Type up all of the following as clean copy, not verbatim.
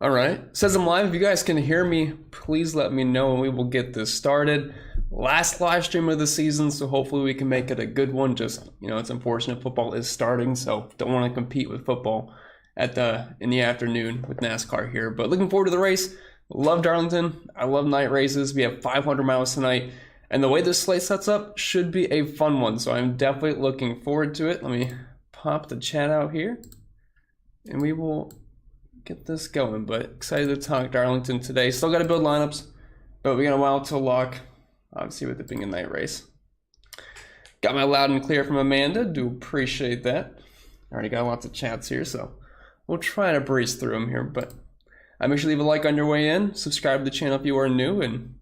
All right. Says I'm live. If you guys can hear me, please let me know and we will get this started. Last live stream of the season, so hopefully we can make it a good one. Just, it's unfortunate football is starting, so don't want to compete with football in the afternoon with NASCAR here. But looking forward to the race. Love Darlington. I love night races. We have 500 miles tonight. And the way this slate sets up should be a fun one. So I'm definitely looking forward to it. Let me pop the chat out here. And we will get this going. But excited to talk Darlington today. Still got to build lineups. But we got a while till lock. Obviously with it being a night race. Got my loud and clear from Amanda. Do appreciate that. Already got lots of chats here. So we'll try to breeze through them here. But make sure to leave a like on your way in. Subscribe to the channel if you are new. And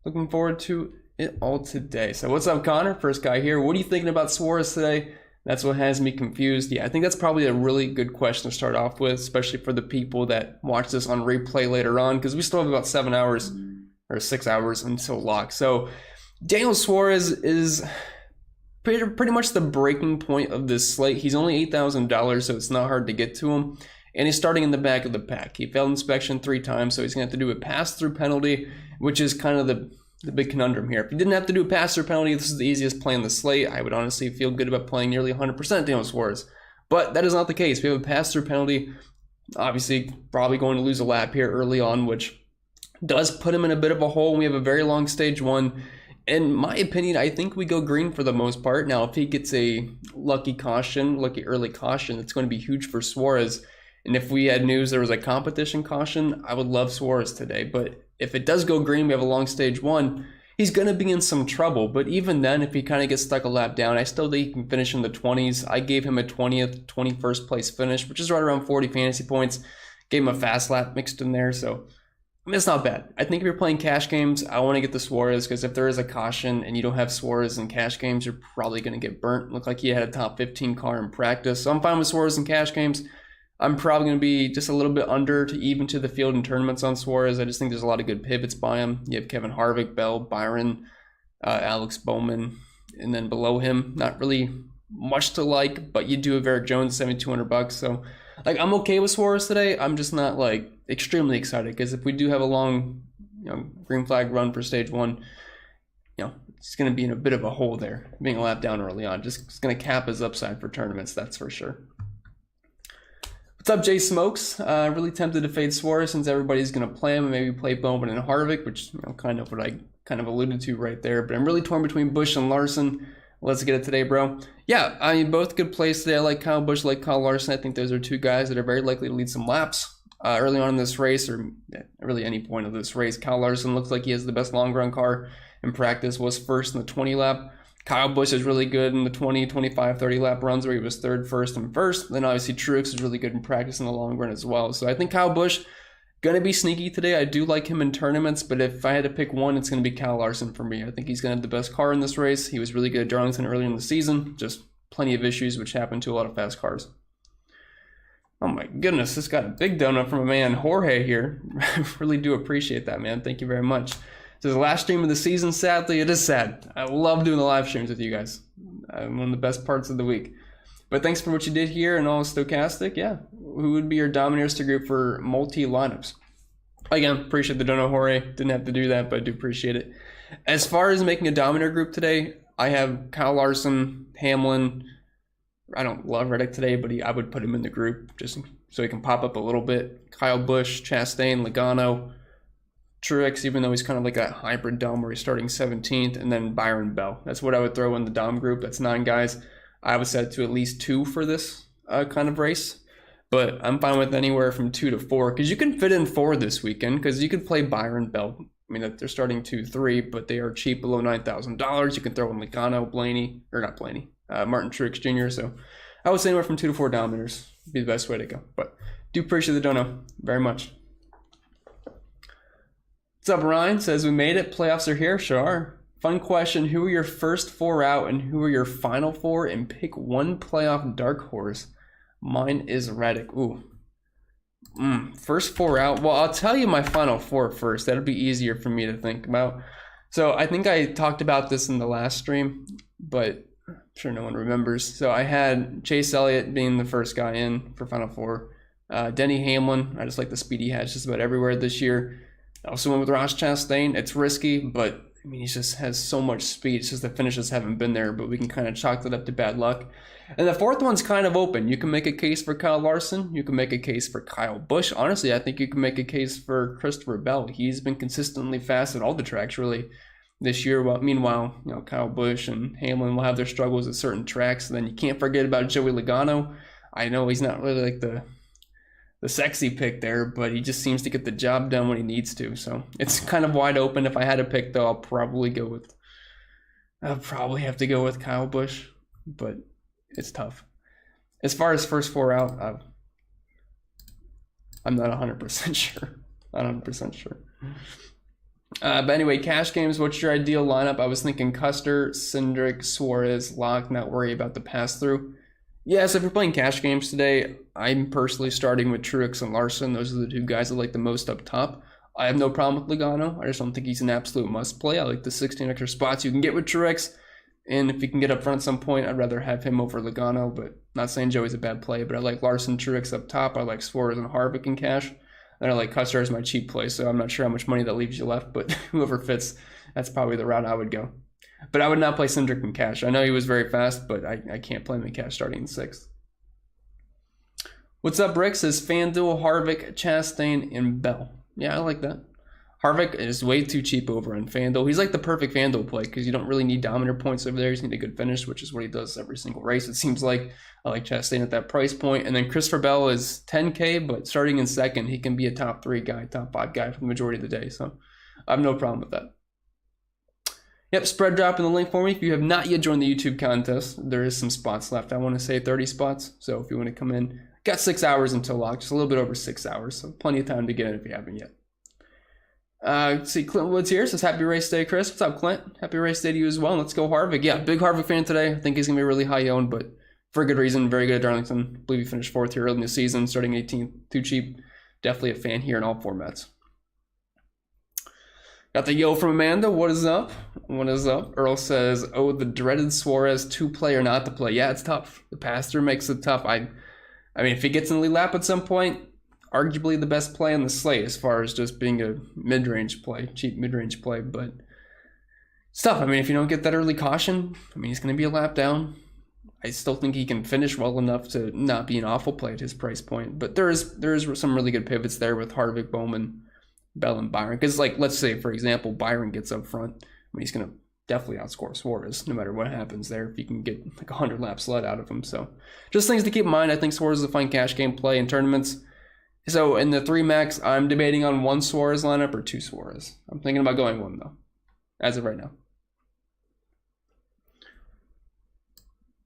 looking forward to it all today. So what's up, Connor? First guy here. What are you thinking about Suarez today? That's what has me confused. Yeah, I think that's probably a really good question to start off with, especially for the people that watch this on replay later on, because we still have about 7 hours or 6 hours until lock. So Daniel Suarez is pretty much the breaking point of this slate. He's only $8,000, so it's not hard to get to him. And he's starting in the back of the pack. He failed inspection 3 times, so he's going to have to do a pass-through penalty, which is kind of the big conundrum here. If he didn't have to do a pass-through penalty, this is the easiest play in the slate. I would honestly feel good about playing nearly 100% Daniel Suarez. But that is not the case. We have a pass-through penalty. Obviously, probably going to lose a lap here early on, which does put him in a bit of a hole. We have a very long stage 1. In my opinion, I think we go green for the most part. Now, if he gets a lucky early caution, it's going to be huge for Suarez. And if we had news there was a competition caution, I would love Suarez today. But if it does go green, we have a long stage 1, he's going to be in some trouble. But even then, if he kind of gets stuck a lap down, I still think he can finish in the 20s. I gave him a 20th, 21st place finish, which is right around 40 fantasy points. Gave him a fast lap mixed in there. So, it's not bad. I think if you're playing cash games, I want to get the Suarez, because if there is a caution and you don't have Suarez in cash games, you're probably going to get burnt. Looked like he had a top 15 car in practice. So I'm fine with Suarez in cash games. I'm probably going to be just a little bit under to even to the field in tournaments on Suarez. I just think there's a lot of good pivots by him. You have Kevin Harvick, Bell, Byron, Alex Bowman, and then below him, not really much to like, but you do have Eric Jones, $7,200. So, I'm okay with Suarez today. I'm just not extremely excited, because if we do have a long, green flag run for stage 1, it's going to be in a bit of a hole there, being a lap down early on. Just it's going to cap his upside for tournaments, that's for sure. What's up, Jay Smokes? Really tempted to fade Suarez since everybody's going to play him and maybe play Bowman and Harvick, which kind of what I kind of alluded to right there. But I'm really torn between Busch and Larson. Let's get it today, bro. Yeah, I mean, both good plays today. I like Kyle Busch, I like Kyle Larson. I think those are 2 guys that are very likely to lead some laps early on in this race, or really any point of this race. Kyle Larson looks like he has the best long run car in practice, was first in the 20 lap. Kyle Busch is really good in the 20, 25, 30 lap runs where he was third, first, and first. Then obviously Truex is really good in practice in the long run as well. So I think Kyle Busch going to be sneaky today. I do like him in tournaments, but if I had to pick one, it's going to be Kyle Larson for me. I think he's going to have the best car in this race. He was really good at Darlington earlier in the season. Just plenty of issues, which happen to a lot of fast cars. Oh my goodness, this got a big donut from a man, Jorge here. Really do appreciate that, man. Thank you very much. This is the last stream of the season. Sadly, it is sad. I love doing the live streams with you guys. One of the best parts of the week. But thanks for what you did here and all stochastic. Yeah, who would be your dominators to group for multi lineups? Again, appreciate the dono, Jorge. Didn't have to do that, but I do appreciate it. As far as making a dominator group today, I have Kyle Larson, Hamlin. I don't love Reddick today, but I would put him in the group just so he can pop up a little bit. Kyle Busch, Chastain, Logano, Truex, even though he's kind of like a hybrid Dom where he's starting 17th, and then Byron Bell. That's what I would throw in the Dom group. That's 9 guys. I would set it to at least 2 for this kind of race, but I'm fine with anywhere from 2 to 4, because you can fit in 4 this weekend, because you could play Byron Bell. I mean, they're starting 2, 3, but they are cheap, below $9,000. You can throw in Logano, Martin Truex Jr. So I would say anywhere from 2 to 4 dominators would be the best way to go. But do appreciate the dono very much. What's up, Ryan? Says, we made it. Playoffs are here. Sure are. Fun question. Who are your first 4 out and who are your final 4? And pick one playoff dark horse. Mine is Reddick. Ooh. First 4 out. Well, I'll tell you my final 4 first. That'll be easier for me to think about. So I think I talked about this in the last stream, but I'm sure no one remembers. So I had Chase Elliott being the first guy in for final 4. Denny Hamlin, I just like the speed he has just about everywhere this year. I also went with Ross Chastain. It's risky, but I mean, he just has so much speed. It's just the finishes haven't been there, but we can kind of chalk that up to bad luck. And the fourth one's kind of open. You can make a case for Kyle Larson. You can make a case for Kyle Busch. Honestly, I think you can make a case for Christopher Bell. He's been consistently fast at all the tracks, really, this year. Well, meanwhile, Kyle Busch and Hamlin will have their struggles at certain tracks. And then you can't forget about Joey Logano. I know he's not really like the sexy pick there, but he just seems to get the job done when he needs to. So it's kind of wide open. If I had to pick, though, I'll probably have to go with Kyle Busch, but it's tough. As far as first four out, I'm not 100% sure. Not 100% sure. But anyway, cash games, what's your ideal lineup? I was thinking Custer, Cindric, Suarez, Locke, not worry about the pass-through. Yeah, so if you're playing cash games today, I'm personally starting with Truex and Larson. Those are the two guys I like the most up top. I have no problem with Logano. I just don't think he's an absolute must-play. I like the 16 extra spots you can get with Truex. And if he can get up front at some point, I'd rather have him over Logano. But not saying Joey's a bad play, but I like Larson, Truex up top. I like Suarez and Harvick in cash. And I like Custer as my cheap play, so I'm not sure how much money that leaves you left, but whoever fits, that's probably the route I would go. But I would not play Cindric in cash. I know he was very fast, but I can't play him in cash starting in 6th. What's up, Rick? Says Fanduel, Harvick, Chastain, and Bell. Yeah, I like that. Harvick is way too cheap over on Fanduel. He's like the perfect Fanduel play because you don't really need dominator points over there. You just need a good finish, which is what he does every single race, it seems like. I like Chastain at that price point. And then Christopher Bell is 10K, but starting in 2nd, he can be a top 3 guy, top 5 guy for the majority of the day. So I have no problem with that. Yep, spread drop in the link for me. If you have not yet joined the YouTube contest, there is some spots left. I want to say 30 spots. So if you want to come in, got 6 hours until lock, just a little bit over 6 hours. So plenty of time to get in if you haven't yet. See, Clint Woods here says, happy race day, Chris. What's up, Clint? Happy race day to you as well. Let's go Harvick. Yeah, big Harvick fan today. I think he's going to be really high owned, but for a good reason. Very good at Darlington. I believe he finished 4th here early in the season, starting 18th. Too cheap. Definitely a fan here in all formats. Got the yo from Amanda. What is up? What is up? Earl says, oh, the dreaded Suarez to play or not to play. Yeah, it's tough. The pass-through makes it tough. I mean, if he gets in the lead lap at some point, arguably the best play on the slate as far as just being a mid-range play, cheap mid-range play. But it's tough. I mean, if you don't get that early caution, I mean, he's going to be a lap down. I still think he can finish well enough to not be an awful play at his price point. But there is some really good pivots there with Harvick, Bowman, Bell, and Byron. Because, like, let's say, for example, Byron gets up front. I mean, he's going to definitely outscore Suarez no matter what happens there if you can get like 100 lap sled out of him. So just things to keep in mind. I think Suarez is a fine cash game play in tournaments. So in the 3 max, I'm debating on 1 Suarez lineup or 2 Suarez. I'm thinking about going 1, though, as of right now.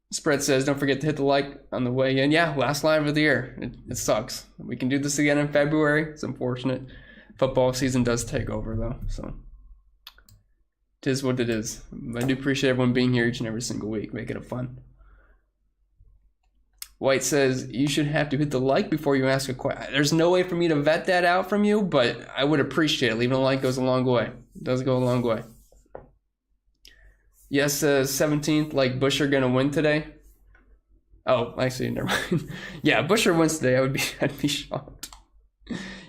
Spread says, don't forget to hit the like on the way in. Yeah, last live of the year. It sucks. We can do this again in February. It's unfortunate. Football season does take over, though. So it is what it is. I do appreciate everyone being here each and every single week, making it fun. White says, you should have to hit the like before you ask a question. There's no way for me to vet that out from you, but I would appreciate it. Leaving a like goes a long way. It does go a long way. Yes, 17th, like Buescher gonna win today. Oh, actually, never mind. Yeah, Buescher wins today. I'd be shocked.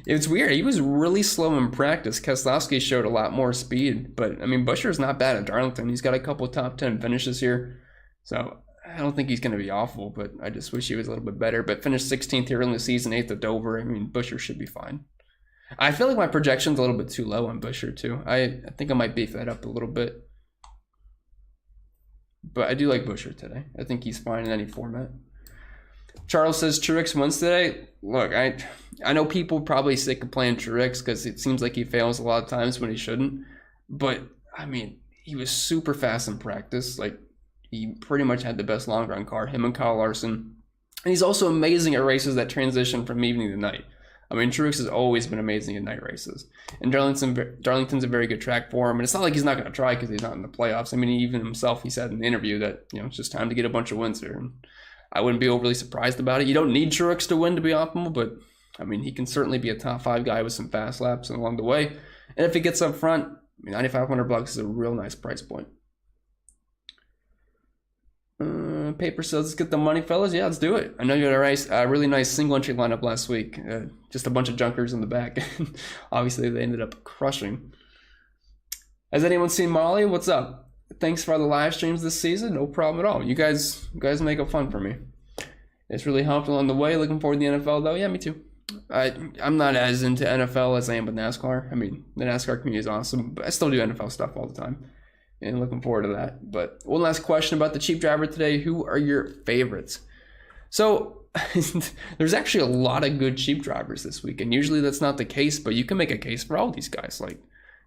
It's weird. He was really slow in practice. Keslowski showed a lot more speed, but I mean, Buescher's not bad at Darlington. He's got a couple top 10 finishes here, so I don't think he's gonna be awful. But I just wish he was a little bit better. But finished 16th here in the season, 8th at Dover. I mean, Buescher should be fine. I feel like my projection's a little bit too low on Buescher too. I think I might beef that up a little bit. But I do like Buescher today. I think he's fine in any format. Charles says Truex wins today. Look, I know people probably sick of playing Truex because it seems like he fails a lot of times when he shouldn't. But, I mean, he was super fast in practice. Like, he pretty much had the best long run car, him and Kyle Larson. And he's also amazing at races that transition from evening to night. I mean, Truex has always been amazing at night races. And Darlington's a very good track for him. And it's not like he's not going to try because he's not in the playoffs. I mean, even himself, he said in the interview that, it's just time to get a bunch of wins here. And I wouldn't be overly surprised about it. You don't need Truex to win to be optimal, but, I mean, he can certainly be a top 5 guy with some fast laps along the way. And if he gets up front, I mean, $9,500 is a real nice price point. Paper says, let's get the money, fellas. Yeah, let's do it. I know you had a really nice single entry lineup last week. Just a bunch of junkers in the back. Obviously, they ended up crushing. Has anyone seen Molly? What's up? Thanks for all the live streams this season. No problem at all. You guys make it fun for me. It's really helped along the way. Looking forward to the NFL, though. Yeah, me too. I'm not as into NFL as I am with NASCAR. I mean, the NASCAR community is awesome, but I still do NFL stuff all the time. And looking forward to that. But one last question about the cheap driver today. Who are your favorites? So there's actually a lot of good cheap drivers this week. And usually that's not the case, but you can make a case for all these guys. Like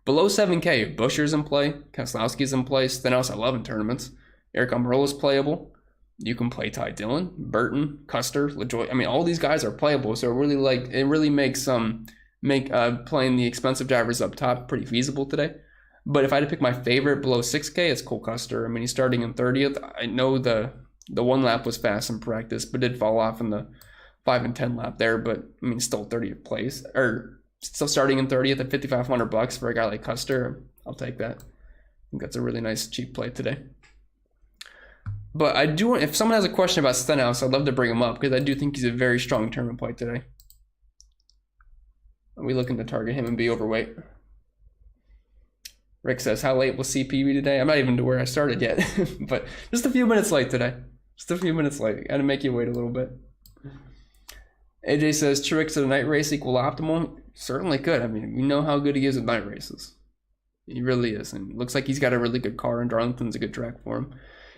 below 7K, Buscher's in play. Keslowski's in play. Stenhouse I love in tournaments. Eric Amarilla's playable. You can play Dillon, Burton, Custer, LaJoy. I mean, all these guys are playable. So it really makes playing the expensive drivers up top pretty feasible today. But if I had to pick my favorite below 6K, it's Cole Custer. I mean, he's starting in 30th. I know the one lap was fast in practice, but did fall off in the 5 and 10 lap there. But I mean, still 30th place, or still starting in 30th at $5,500 for a guy like Custer. I'll take that. I think that's a really nice cheap play today. But I do want, if someone has a question about Stenhouse, I'd love to bring him up because I do think he's a very strong tournament play today. Are we looking to target him and be overweight? Rick says, how late will CP be today? I'm not even to where I started yet, but just a few minutes late today. Just a few minutes late. Got to make you wait a little bit. AJ says, Truex at a night race equal optimal? Certainly could. I mean, we know how good he is at night races. He really is. And it looks like he's got a really good car, and Darlington's a good track for him.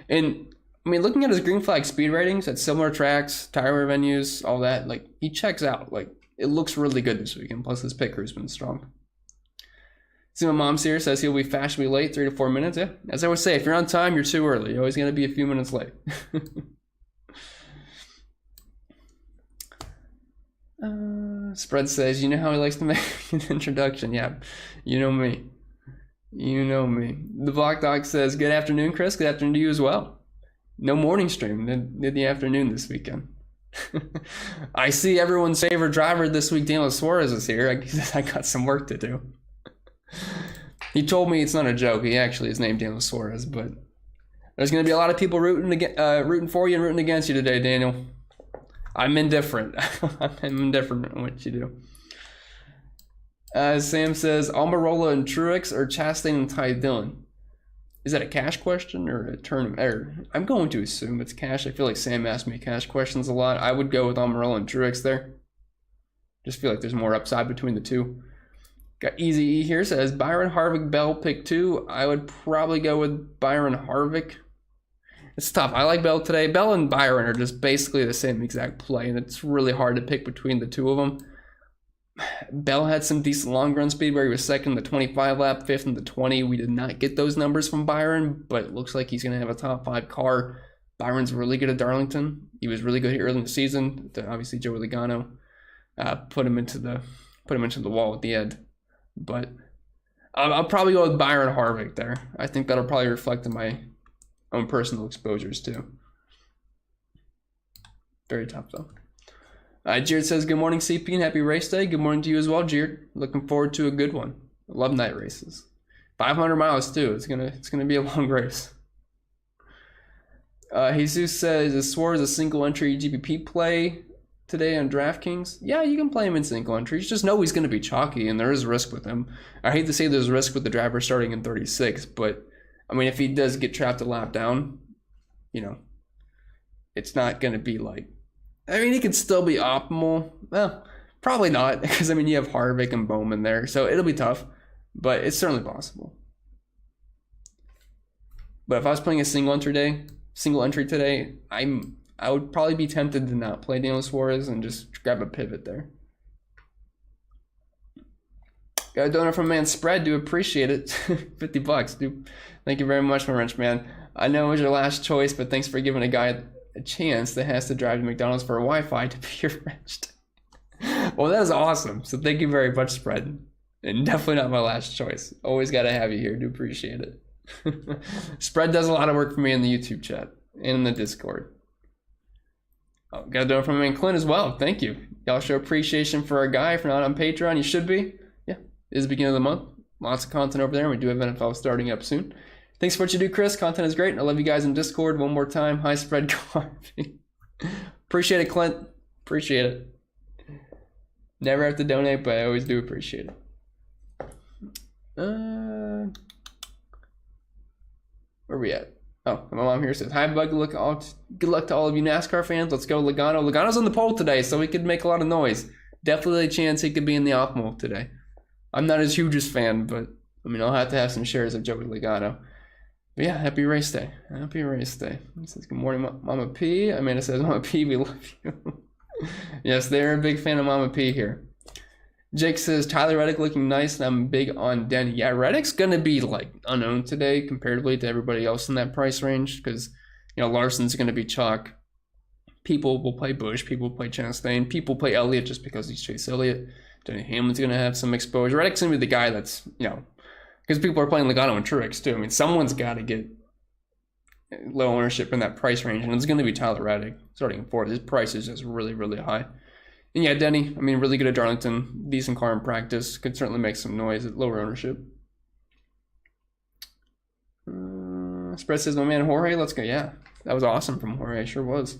And, I mean, looking at his green flag speed ratings at similar tracks, tire venues, all that, like, he checks out. Like, it looks really good this weekend. Plus, his pit crew's been strong. See, my mom's here, says he'll be fashionably late, 3 to 4 minutes. Yeah, as I would say, if you're on time, you're too early. You're always going to be a few minutes late. Spread says, you know how he likes to make an introduction. Yeah, you know me. You know me. The Block Dog says, good afternoon, Chris. Good afternoon to you as well. No morning stream. Did the afternoon this weekend. I see everyone's favorite driver this week, Daniel Suarez, is here. I got some work to do. He told me it's not a joke. He actually is named Daniel Suarez, but there's going to be a lot of people rooting for you and rooting against you today, Daniel. I'm indifferent. I'm indifferent on what you do. Sam says, Amarilla and Truex or Chastain and Dillon? Is that a cash question or a tournament? I'm going to assume it's cash. I feel like Sam asked me cash questions a lot. I would go with Amarilla and Truex there. Just feel like there's more upside between the two. Got Easy E here, says Byron Harvick, Bell, pick 2. I would probably go with Byron Harvick. It's tough. I like Bell today. Bell and Byron are just basically the same exact play, and it's really hard to pick between the two of them. Bell had some decent long run speed where he was second in the 25 lap, 5th in the 20. We did not get those numbers from Byron, but it looks like he's going to have a top 5 car. Byron's really good at Darlington. He was really good early in the season. Obviously, Joey Logano put him into the wall at the end. But I'll probably go with Byron Harvick there. I think that'll probably reflect in my own personal exposures too. Very tough though. Jared says, good morning, CP, and happy race day. Good morning to you as well, Jared. Looking forward to a good one. I love night races. 500 miles too. It's gonna be a long race. Jesus says, is Suarez a single entry GPP play today on DraftKings? Yeah, you can play him in single entries. Just know he's going to be chalky, and there is risk with him. I hate to say there's risk with the driver starting in 36, but I mean, if he does get trapped a lap down, you know, it's not going to be like, I mean, he could still be optimal. Well, probably not, because I mean, you have Harvick and Bowman there, so it'll be tough, but it's certainly possible. But if I was playing a single entry today, I would probably be tempted to not play Daniel Suarez and just grab a pivot there. Got a donor from Man Spread. Do appreciate it. $50. Dude, thank you very much, my wrench man. I know it was your last choice, but thanks for giving a guy a chance that has to drive to McDonald's for a Wi-Fi to be your wrench. Well, that is awesome. So thank you very much, Spread. And definitely not my last choice. Always got to have you here. Do appreciate it. Spread does a lot of work for me in the YouTube chat and in the Discord. Oh, got a donor from man Clint as well. Thank you. Y'all show appreciation for our guy. If you're not on Patreon, you should be. Yeah, it is the beginning of the month. Lots of content over there. We do have NFL starting up soon. Thanks for what you do, Chris. Content is great. And I love you guys in Discord. One more time. High spread carving. Appreciate it, Clint. Appreciate it. Never have to donate, but I always do appreciate it. Where are we at? Oh, my mom here says, hi, bud. Good luck to all of you NASCAR fans. Let's go, Logano. Logano's on the pole today, so he could make a lot of noise. Definitely a chance he could be in the optimal today. I'm not his hugest fan, but I mean, I'll have to have some shares of Joey Logano. But yeah, happy race day. Happy race day. It says, good morning, Mama P. Amanda says, Mama P, we love you. Yes, they're a big fan of Mama P here. Jake says, Tyler Reddick looking nice, and I'm big on Denny. Yeah, Reddick's going to be, like, unknown today comparatively to everybody else in that price range because, you know, Larson's going to be chalk. People will play Busch. People will play Chastain. People play Elliot just because he's Chase Elliott. Denny Hamlin's going to have some exposure. Reddick's going to be the guy that's, you know, because people are playing Logano and Truex, too. I mean, someone's got to get low ownership in that price range, and it's going to be Tyler Reddick starting in fourth. His price is just really, really high. And yeah, Denny, I mean, really good at Darlington. Decent car in practice. Could certainly make some noise at lower ownership. Spread says, my man Jorge, let's go. Yeah, that was awesome from Jorge. Sure was.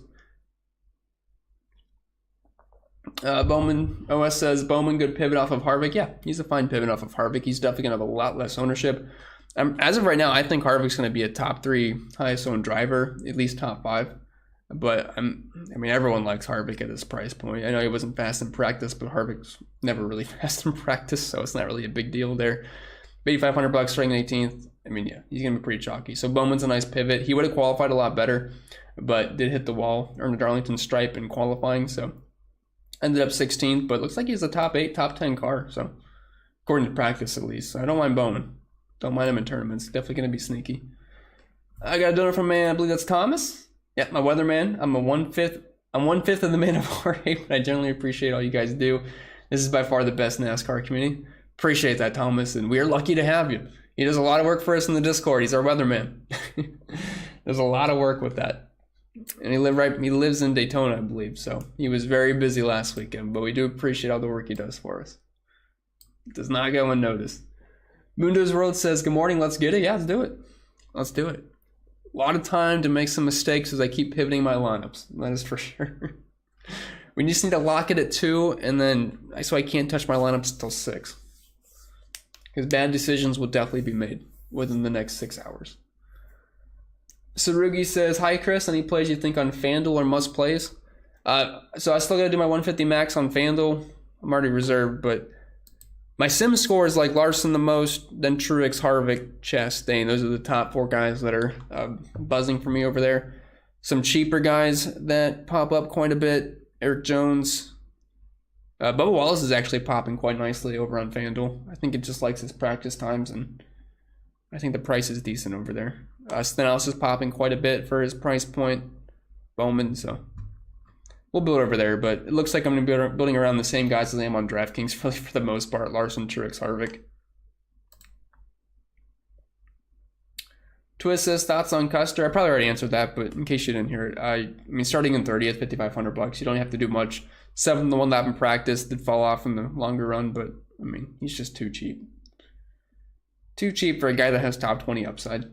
Bowman OS says, Bowman, good pivot off of Harvick. Yeah, he's a fine pivot off of Harvick. He's definitely going to have a lot less ownership. As of right now, I think Harvick's going to be a top 3 highest owned driver, at least top 5. But I mean, everyone likes Harvick at this price point. I know he wasn't fast in practice, but Harvick's never really fast in practice, so it's not really a big deal there. $8,500 starting 18th. I mean, yeah, he's gonna be pretty chalky. So Bowman's a nice pivot. He would have qualified a lot better, but did hit the wall, earned a Darlington stripe in qualifying, so ended up 16th. But looks like he's a top 8, top 10 car. So according to practice, at least. So I don't mind Bowman. Don't mind him in tournaments. Definitely gonna be sneaky. I got a donor from man. I believe that's Thomas. Yeah, my weatherman. I'm 1/5 of the man of Jorge, but I generally appreciate all you guys do. This is by far the best NASCAR community. Appreciate that, Thomas, and we are lucky to have you. He does a lot of work for us in the Discord. He's our weatherman. There's a lot of work with that. And he lives in Daytona, I believe, so he was very busy last weekend, but we do appreciate all the work he does for us. It does not go unnoticed. Mundo's World says, good morning, let's get it. Yeah, let's do it. Let's do it. A lot of time to make some mistakes as I keep pivoting my lineups. That is for sure. We just need to lock it at 2, and then so I can't touch my lineups until 6. Because bad decisions will definitely be made within the next 6 hours. Sarugi says, hi Chris, any plays you think on Fanduel or must plays? So I still got to do my 150 max on Fanduel. I'm already reserved, but my sim score is like Larson the most, then Truex, Harvick, Chastain. Those are the top 4 guys that are buzzing for me over there. Some cheaper guys that pop up quite a bit. Eric Jones. Bubba Wallace is actually popping quite nicely over on FanDuel. I think it just likes his practice times, and I think the price is decent over there. Stenhouse is popping quite a bit for his price point. Bowman, so we'll build over there, but it looks like I'm going to be building around the same guys as I am on DraftKings for the most part. Larson, Truex, Harvick. Twist says, thoughts on Custer? I probably already answered that, but in case you didn't hear it, I mean, starting in 30th, $5,500, you don't have to do much. 7th, the one lap in practice, did fall off in the longer run, but I mean, he's just too cheap. Too cheap for a guy that has top 20 upside.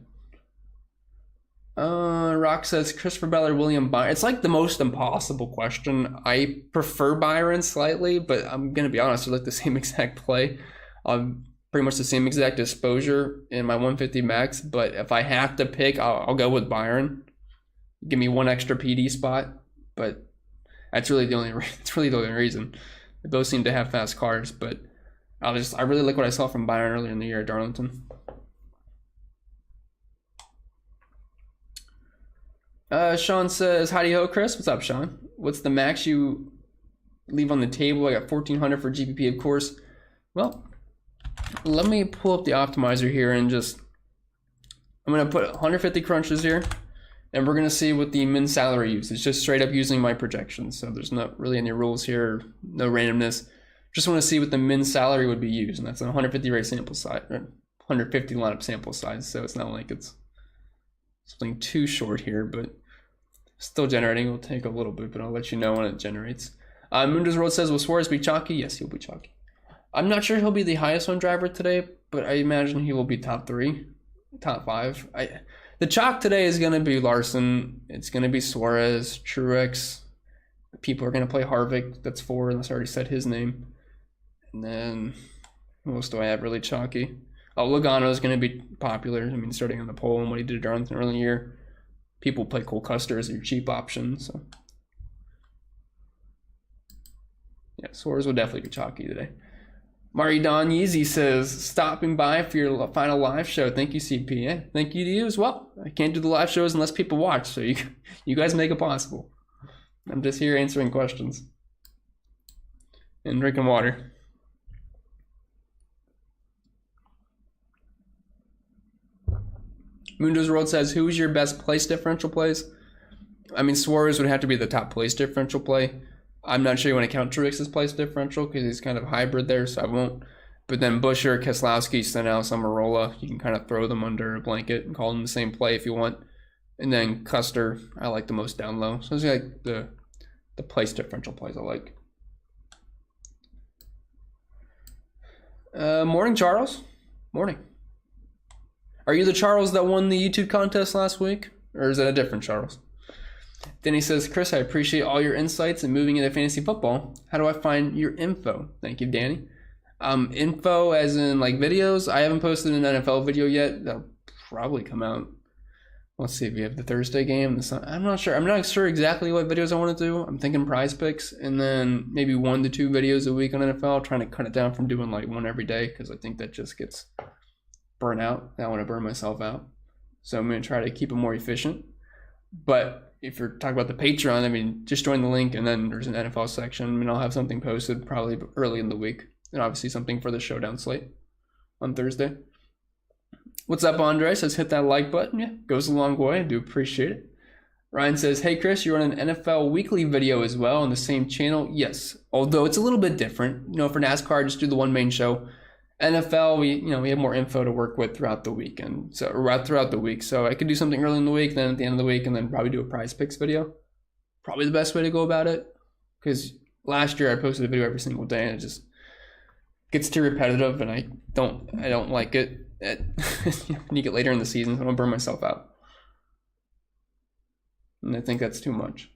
Rock says, Christopher Bell or William Byron? It's like the most impossible question. I prefer Byron slightly, but I'm going to be honest, I like the same exact play. Pretty much the same exact exposure in my 150 max, but if I have to pick, I'll go with Byron. Give me one extra PD spot, but that's really the only reason. They both seem to have fast cars, but I really like what I saw from Byron earlier in the year at Darlington. Sean says, howdy ho, Chris. What's up, Sean? What's the max you leave on the table? I got 1,400 for GPP, of course. Well, let me pull up the optimizer here and I'm going to put 150 crunches here, and we're going to see what the min salary use. It's just straight up using my projections, so there's not really any rules here, no randomness. Just want to see what the min salary would be used, and that's a 150 race sample size, or 150 lineup sample size, so it's not like it's something too short here, but still generating. It'll take a little bit, but I'll let you know when it generates. Mundo's Road says, will Suarez be chalky? Yes, he'll be chalky. I'm not sure he'll be the highest owned driver today, but I imagine he will be top 3. top 5. The chalk today is going to be Larson. It's going to be Suarez, Truex. People are going to play Harvick. That's 4, unless I already said his name. And then, who else do I have really chalky? Oh, Logano is going to be popular. I mean, starting on the pole and what he did at Darlington early in the year. People play Cole Custer as your cheap option. So, yeah, Suarez will definitely be chalky today. Mari Don Yeezy says, stopping by for your final live show. Thank you, CP. Yeah, thank you to you as well. I can't do the live shows unless people watch, so you guys make it possible. I'm just here answering questions and drinking water. Mundo's World says, who is your best place differential plays? I mean, Suarez would have to be the top place differential play. I'm not sure you want to count Truex's place differential because he's kind of hybrid there, so I won't. But then Busher, Keslowski, Stenhouse, Amarilla, you can kind of throw them under a blanket and call them the same play if you want. And then Custer, I like the most down low. So it's like the place differential plays I like. Morning, Charles. Morning. Are you the Charles that won the YouTube contest last week? Or is it a different Charles? Then he says, Chris, I appreciate all your insights in moving into fantasy football. How do I find your info? Thank you, Danny. Info as in like videos. I haven't posted an NFL video yet. That'll probably come out. Let's see if we have the Thursday game. I'm not sure. I'm not sure exactly what videos I want to do. I'm thinking prize picks and then maybe 1 to 2 videos a week on NFL. Trying to cut it down from doing like 1 every day because I think that just gets burnt out. I want to burn myself out. So I'm going to try to keep it more efficient. But if you're talking about the Patreon, I mean, just join the link and then there's an NFL section. I mean, I'll have something posted probably early in the week. And obviously something for the showdown slate on Thursday. What's up, Andre? Says hit that like button. Yeah, goes a long way. I do appreciate it. Ryan says, hey, Chris, you run an NFL weekly video as well on the same channel? Yes, although it's a little bit different. You know, for NASCAR, just do the one main show. NFL, we have more info to work with throughout the weekend, throughout the week. So I could do something early in the week, then at the end of the week, and then probably do a prize picks video. Probably the best way to go about it, because last year I posted a video every single day, and it just gets too repetitive, and I don't like it. When you get later in the season, so I don't burn myself out, and I think that's too much.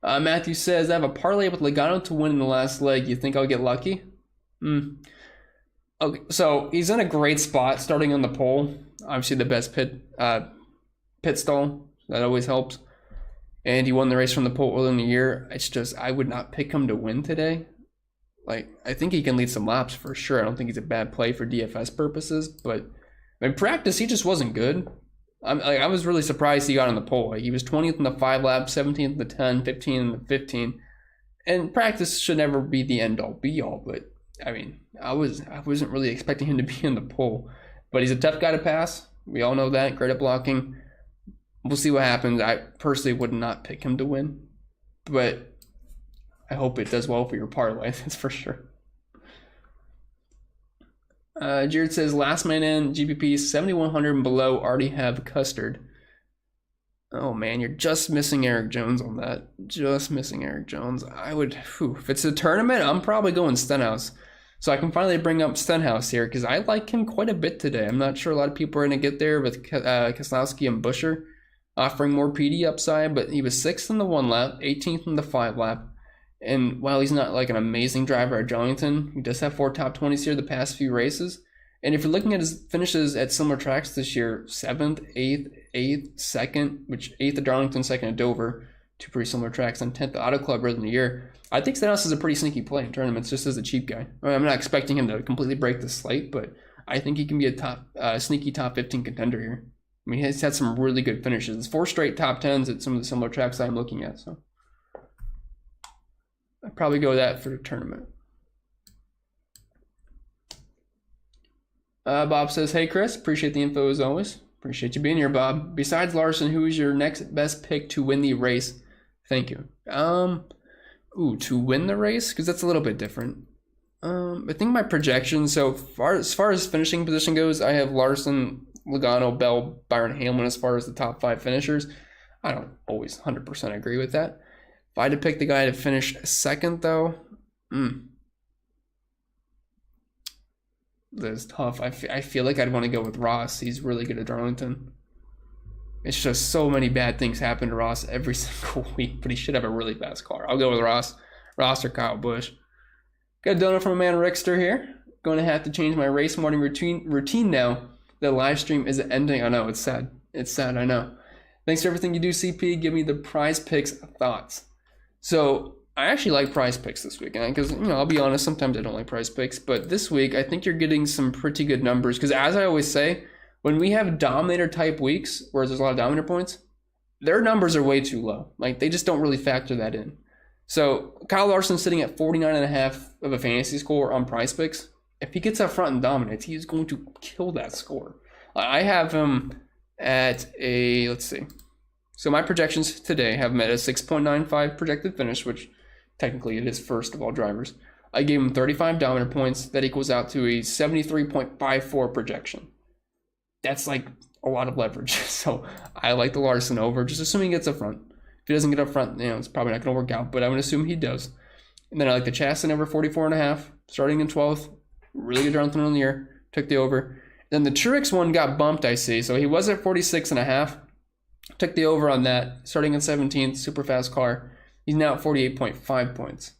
Matthew says, I have a parlay with Logano to win in the last leg. You think I'll get lucky? Okay, so he's in a great spot starting on the pole. Obviously the best pit stall. That always helps. And he won the race from the pole early in the year. It's just, I would not pick him to win today. Like, I think he can lead some laps for sure. I don't think he's a bad play for DFS purposes. But in practice, he just wasn't good. I was really surprised he got on the pole. Like, he was 20th in the 5 laps, 17th in the 10, 15th in the 15. And practice should never be the end-all, be-all. But, I mean, I wasn't really expecting him to be in the pole. But he's a tough guy to pass. We all know that. Great at blocking. We'll see what happens. I personally would not pick him to win. But I hope it does well for your parlay. That's for sure. Jared says, last man in, GPP 7,100 and below, already have Custard. Oh, man, you're just missing Eric Jones on that. Just missing Eric Jones. If it's a tournament, I'm probably going Stenhouse. So I can finally bring up Stenhouse here because I like him quite a bit today. I'm not sure a lot of people are going to get there with Keslowski and Busher offering more PD upside, but he was 6th in the 1 lap, 18th in the 5 lap. And while he's not like an amazing driver at Darlington, he does have 4 top 20s here the past few races. And if you're looking at his finishes at similar tracks this year, 7th, 8th, 2nd, which 8th at Darlington, 2nd at Dover, 2 pretty similar tracks, and 10th at Auto Club early in the year. I think Stenhouse is a pretty sneaky play in tournaments just as a cheap guy. I mean, I'm not expecting him to completely break the slate, but I think he can be a sneaky top 15 contender here. I mean, he's had some really good finishes. It's 4 straight top 10s at some of the similar tracks I'm looking at, so I'd probably go with that for the tournament. Bob says, hey, Chris, appreciate the info as always. Appreciate you being here, Bob. Besides Larson, who is your next best pick to win the race? Thank you. To win the race? Because that's a little bit different. I think my projection, as far as finishing position goes, I have Larson, Logano, Bell, Byron, Hamlin as far as the top 5 finishers. I don't always 100% agree with that. If I had to pick the guy to finish 2nd, though, That's tough. I feel like I'd want to go with Ross. He's really good at Darlington. It's just so many bad things happen to Ross every single week, but he should have a really fast car. I'll go with Ross. Ross or Kyle Busch. Got a donut from a man Rickster here. Going to have to change my race morning routine now. The live stream is ending. I know, it's sad. It's sad, I know. Thanks for everything you do, CP. Give me the prize picks thoughts. So I actually like prize picks this week, because I'll be honest, sometimes I don't like prize picks, but this week I think you're getting some pretty good numbers, because as I always say, when we have dominator type weeks, where there's a lot of dominator points, their numbers are way too low. Like, they just don't really factor that in. So Kyle Larson's sitting at 49.5 of a fantasy score on prize picks. If he gets up front and dominates, he is going to kill that score. I have him at a, let's see. So my projections today have him at a 6.95 projected finish, which technically it is first of all drivers. I gave him 35 dominator points. That equals out to a 73.54 projection. That's like a lot of leverage. So I like the Larson over, just assuming he gets up front. If he doesn't get up front, it's probably not going to work out, but I'm going to assume he does. And then I like the Chastain over 44.5, starting in 12th. Really good Darlington on the year. Took the over. Then the Truex one got bumped, I see. So he was at 46.5. Took the over on that, starting in 17th, super fast car. He's now at 48.5 points.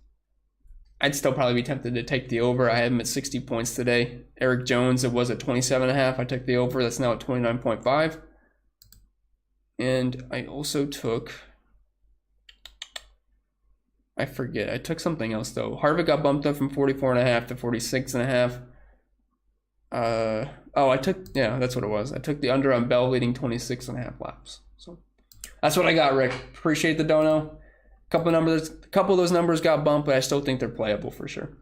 I'd still probably be tempted to take the over. I had him at 60 points today. Eric Jones, it was at 27.5. I took the over. That's now at 29.5. And I also took, I forget. I took something else, though. Harvick got bumped up from 44.5 to 46.5. I took, that's what it was. I took the under on Bell leading 26.5 laps. So that's what I got, Rick. Appreciate the dono. A couple of those numbers got bumped, but I still think they're playable for sure.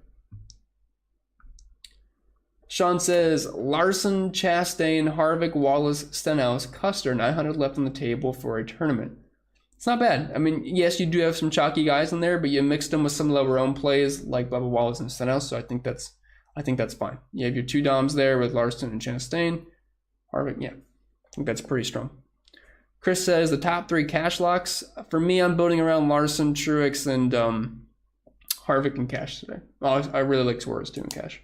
Sean says, Larson, Chastain, Harvick, Wallace, Stenhouse, Custer, 900 left on the table for a tournament. It's not bad. I mean, yes, you do have some chalky guys in there, but you mixed them with some lower owned plays like Bubba Wallace and Stenhouse, so I think that's fine. You have your two Doms there with Larson and Chastain. Harvick, I think that's pretty strong. Chris says the top three cash locks. For me, I'm building around Larson, Truex, and Harvick and cash today. Well, I really like Suarez too in cash.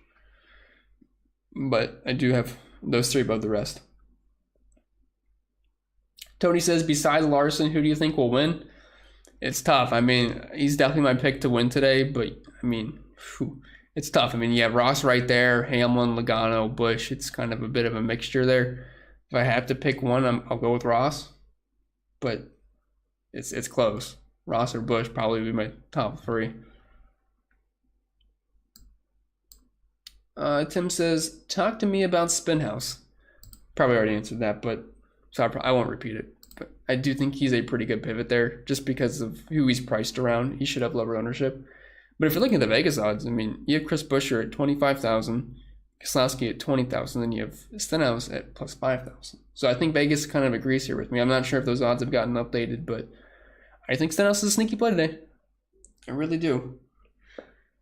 But I do have those three above the rest. Tony says, besides Larson, who do you think will win? It's tough. I mean, he's definitely my pick to win today, but I mean, it's tough. I mean, you have Ross right there, Hamlin, Logano, Busch. It's kind of a bit of a mixture there. If I have to pick one, I'll go with Ross. But it's close. Ross or Busch probably would be my top three. Tim says, talk to me about Spinhouse. Probably already answered that, but so I won't repeat it. But I do think he's a pretty good pivot there, just because of who he's priced around. He should have lower ownership. But if you're looking at the Vegas odds, I mean, you have Chris Buescher at 25,000, Keslowski at 20,000, then you have Stenhouse at plus 5,000. So I think Vegas kind of agrees here with me. I'm not sure if those odds have gotten updated, but I think Stenhouse is a sneaky play today. I really do.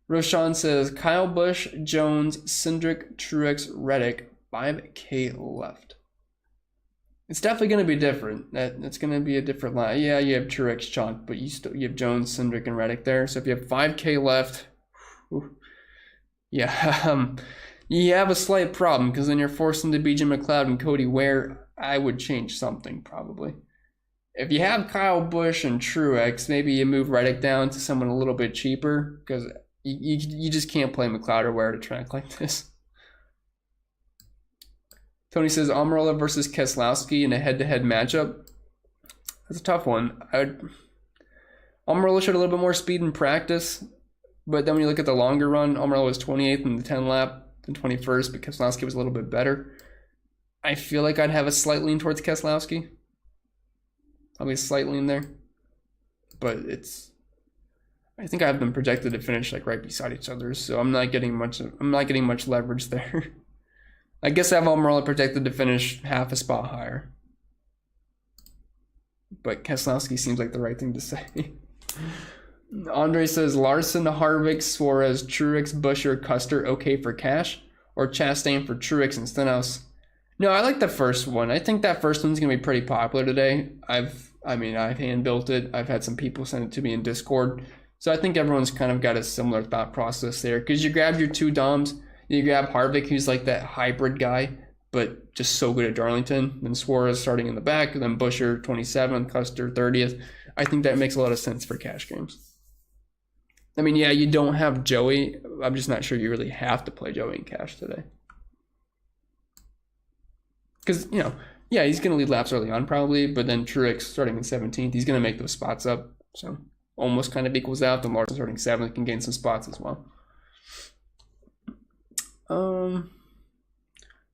Roshan says, Kyle Busch, Jones, Cindric, Truex, Reddick, 5K left. It's definitely going to be different. It's going to be a different line. Yeah, you have Truex chalk, but you have Jones, Cindric, and Reddick there. So if you have 5K left, you have a slight problem, because then you're forced into BJ McLeod and Cody Ware. I would change something probably. If you have Kyle Busch and Truex, maybe you move Reddick down to someone a little bit cheaper, because you just can't play McLeod or Ware at a track like this. Tony says, Amarilla versus Keslowski in a head-to-head matchup. That's a tough one. Amarilla showed a little bit more speed in practice, but then when you look at the longer run, Amarilla was 28th in the 10 lap, then 21st, but Keslowski was a little bit better. I feel like I'd have a slight lean towards Keslowski. Probably a slight lean there. But I think I've been projected to finish like right beside each other, so I'm not getting much leverage there. I guess I have Amarilla projected to finish half a spot higher. But Keselowski seems like the right thing to say. Andre says, Larson, Harvick, Suarez, Truex, Buescher, Custer, okay for cash? Or Chastain for Truex and Stenhouse? No, I like the first one. I think that first one's going to be pretty popular today. I've hand-built it. I've had some people send it to me in Discord. So I think everyone's kind of got a similar thought process there. Because you grab your two DOMs, You grab Harvick, who's like that hybrid guy, but just so good at Darlington. Then Suarez starting in the back, then Busher 27th, Custer 30th. I think that makes a lot of sense for cash games. I mean, yeah, you don't have Joey. I'm just not sure you really have to play Joey in cash today. Because, you know, yeah, he's going to lead laps early on probably, but then Truex starting in 17th, he's going to make those spots up. So almost kind of equals out. Then Larson starting 7th can gain some spots as well.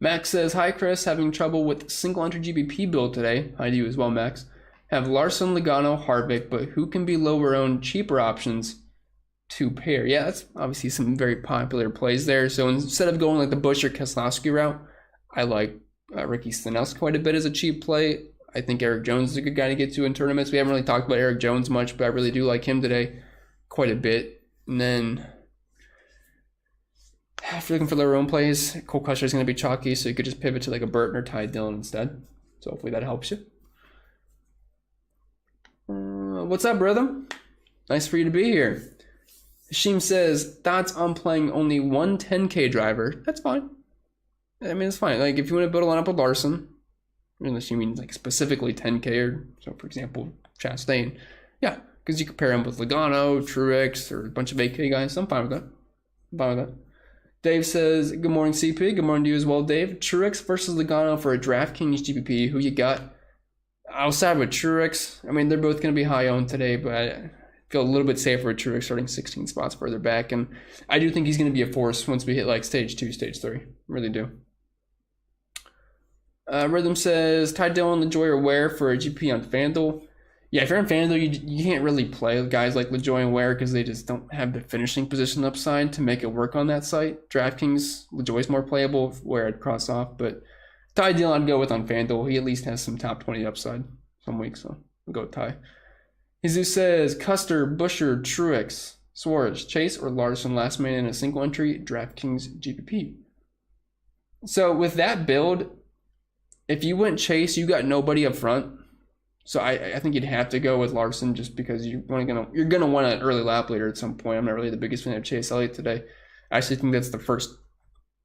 Max says, hi Chris, having trouble with single entry GBP build today. Hi to you as well, Max. Have Larson, Logano, Harvick, but who can be lower owned, cheaper options to pair? Yeah, that's obviously some very popular plays there. So instead of going like the Busch or Keslowski route, I like Ricky Stenhouse quite a bit as a cheap play. I think Eric Jones is a good guy to get to in tournaments. We haven't really talked about Eric Jones much, but I really do like him today quite a bit. And then if you're looking for their own plays, Cole Custer is going to be chalky, so you could just pivot to like a Burton or Ty Dillon instead. So hopefully that helps you. What's up, brother? Nice for you to be here. Hashim says, thoughts on playing only one 10K driver? That's fine. I mean, it's fine. Like, if you want to build a lineup with Larson, unless you mean like specifically 10K, or so for example, Chastain, yeah, because you can pair him with Logano, Truex, or a bunch of 8K guys. So I'm fine with that. I'm fine with that. Dave says, good morning, CP. Good morning to you as well, Dave. Truex versus Logano for a DraftKings GPP. Who you got? I'll side with Truex. I mean, they're both going to be high owned today, but I feel a little bit safer with Truex starting 16 spots further back. And I do think he's going to be a force once we hit like stage 2, stage 3. I really do. Rhythm says, Ty Dillon, LaJoy, or Ware for a GP on Fanduel. Yeah, if you're on Fanduel, you can't really play guys like LaJoy and Ware because they just don't have the finishing position upside to make it work on that site. DraftKings, LaJoy's more playable, Ware I'd cross off, but Ty Dillon I'd go with on Fanduel. He at least has some top 20 upside some weeks, so we'll go with Ty. Jesus says, Custer, Busher, Truex, Suarez, Chase, or Larson last man in a single entry DraftKings GPP. So with that build, if you went Chase, you got nobody up front. So I think you'd have to go with Larson just because you're gonna want an early lap leader at some point. I'm not really the biggest fan of Chase Elliott today. I actually think that's the first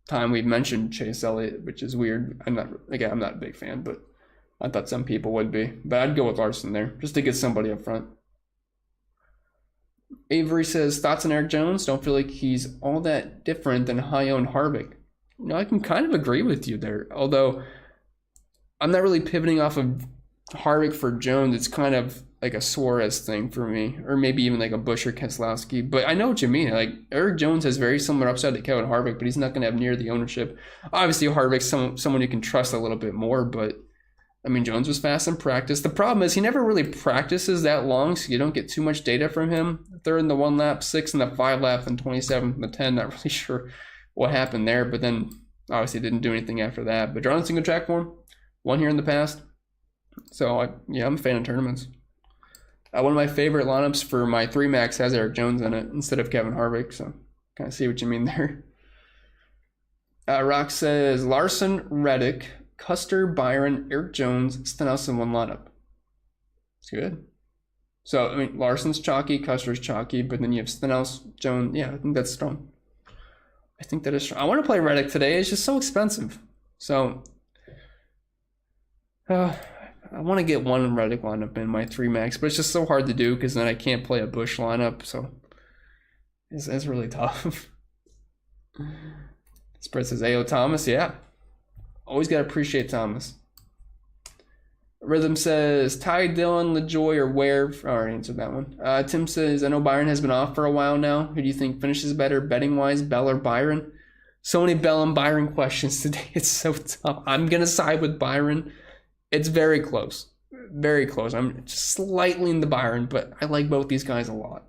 time we've mentioned Chase Elliott, which is weird. I'm not a big fan, but I thought some people would be. But I'd go with Larson there just to get somebody up front. Avery says, thoughts on Eric Jones? Don't feel like he's all that different than high-owned Harvick. You know, I can kind of agree with you there, although I'm not really pivoting off of Harvick for Jones. It's kind of like a Suarez thing for me, or maybe even like a Busch or Keselowski. But I know what you mean. Like, Eric Jones has very similar upside to Kevin Harvick, but he's not going to have near the ownership. Obviously, Harvick's someone you can trust a little bit more, but I mean, Jones was fast in practice. The problem is he never really practices that long, so you don't get too much data from him. 3rd in the 1 lap, 6th in the 5 lap, and 27th in the 10. Not really sure what happened there, but then obviously didn't do anything after that. But Darlington good track for him. Won here in the past. So, I'm a fan of tournaments. One of my favorite lineups for my 3 max has Eric Jones in it instead of Kevin Harvick, so kind of see what you mean there. Rock says, Larson, Reddick, Custer, Byron, Eric Jones, Stenhouse in one lineup. It's good. So, I mean, Larson's chalky, Custer's chalky, but then you have Stenhouse, Jones. Yeah, I think that's strong. I think that is strong. I want to play Reddick today. It's just so expensive. So, I want to get one Reddick lineup in my 3 max, but it's just so hard to do because then I can't play a Busch lineup. So, it's really tough. Spread says, Ayo Thomas. Yeah. Always got to appreciate Thomas. Rhythm says, Ty Dillon, LaJoy, or Ware. I already answered that one. Tim says, I know Byron has been off for a while now. Who do you think finishes better, betting-wise, Bell or Byron? So many Bell and Byron questions today. It's so tough. I'm going to side with Byron. It's very close. Very close. I'm just slightly in the Byron, but I like both these guys a lot.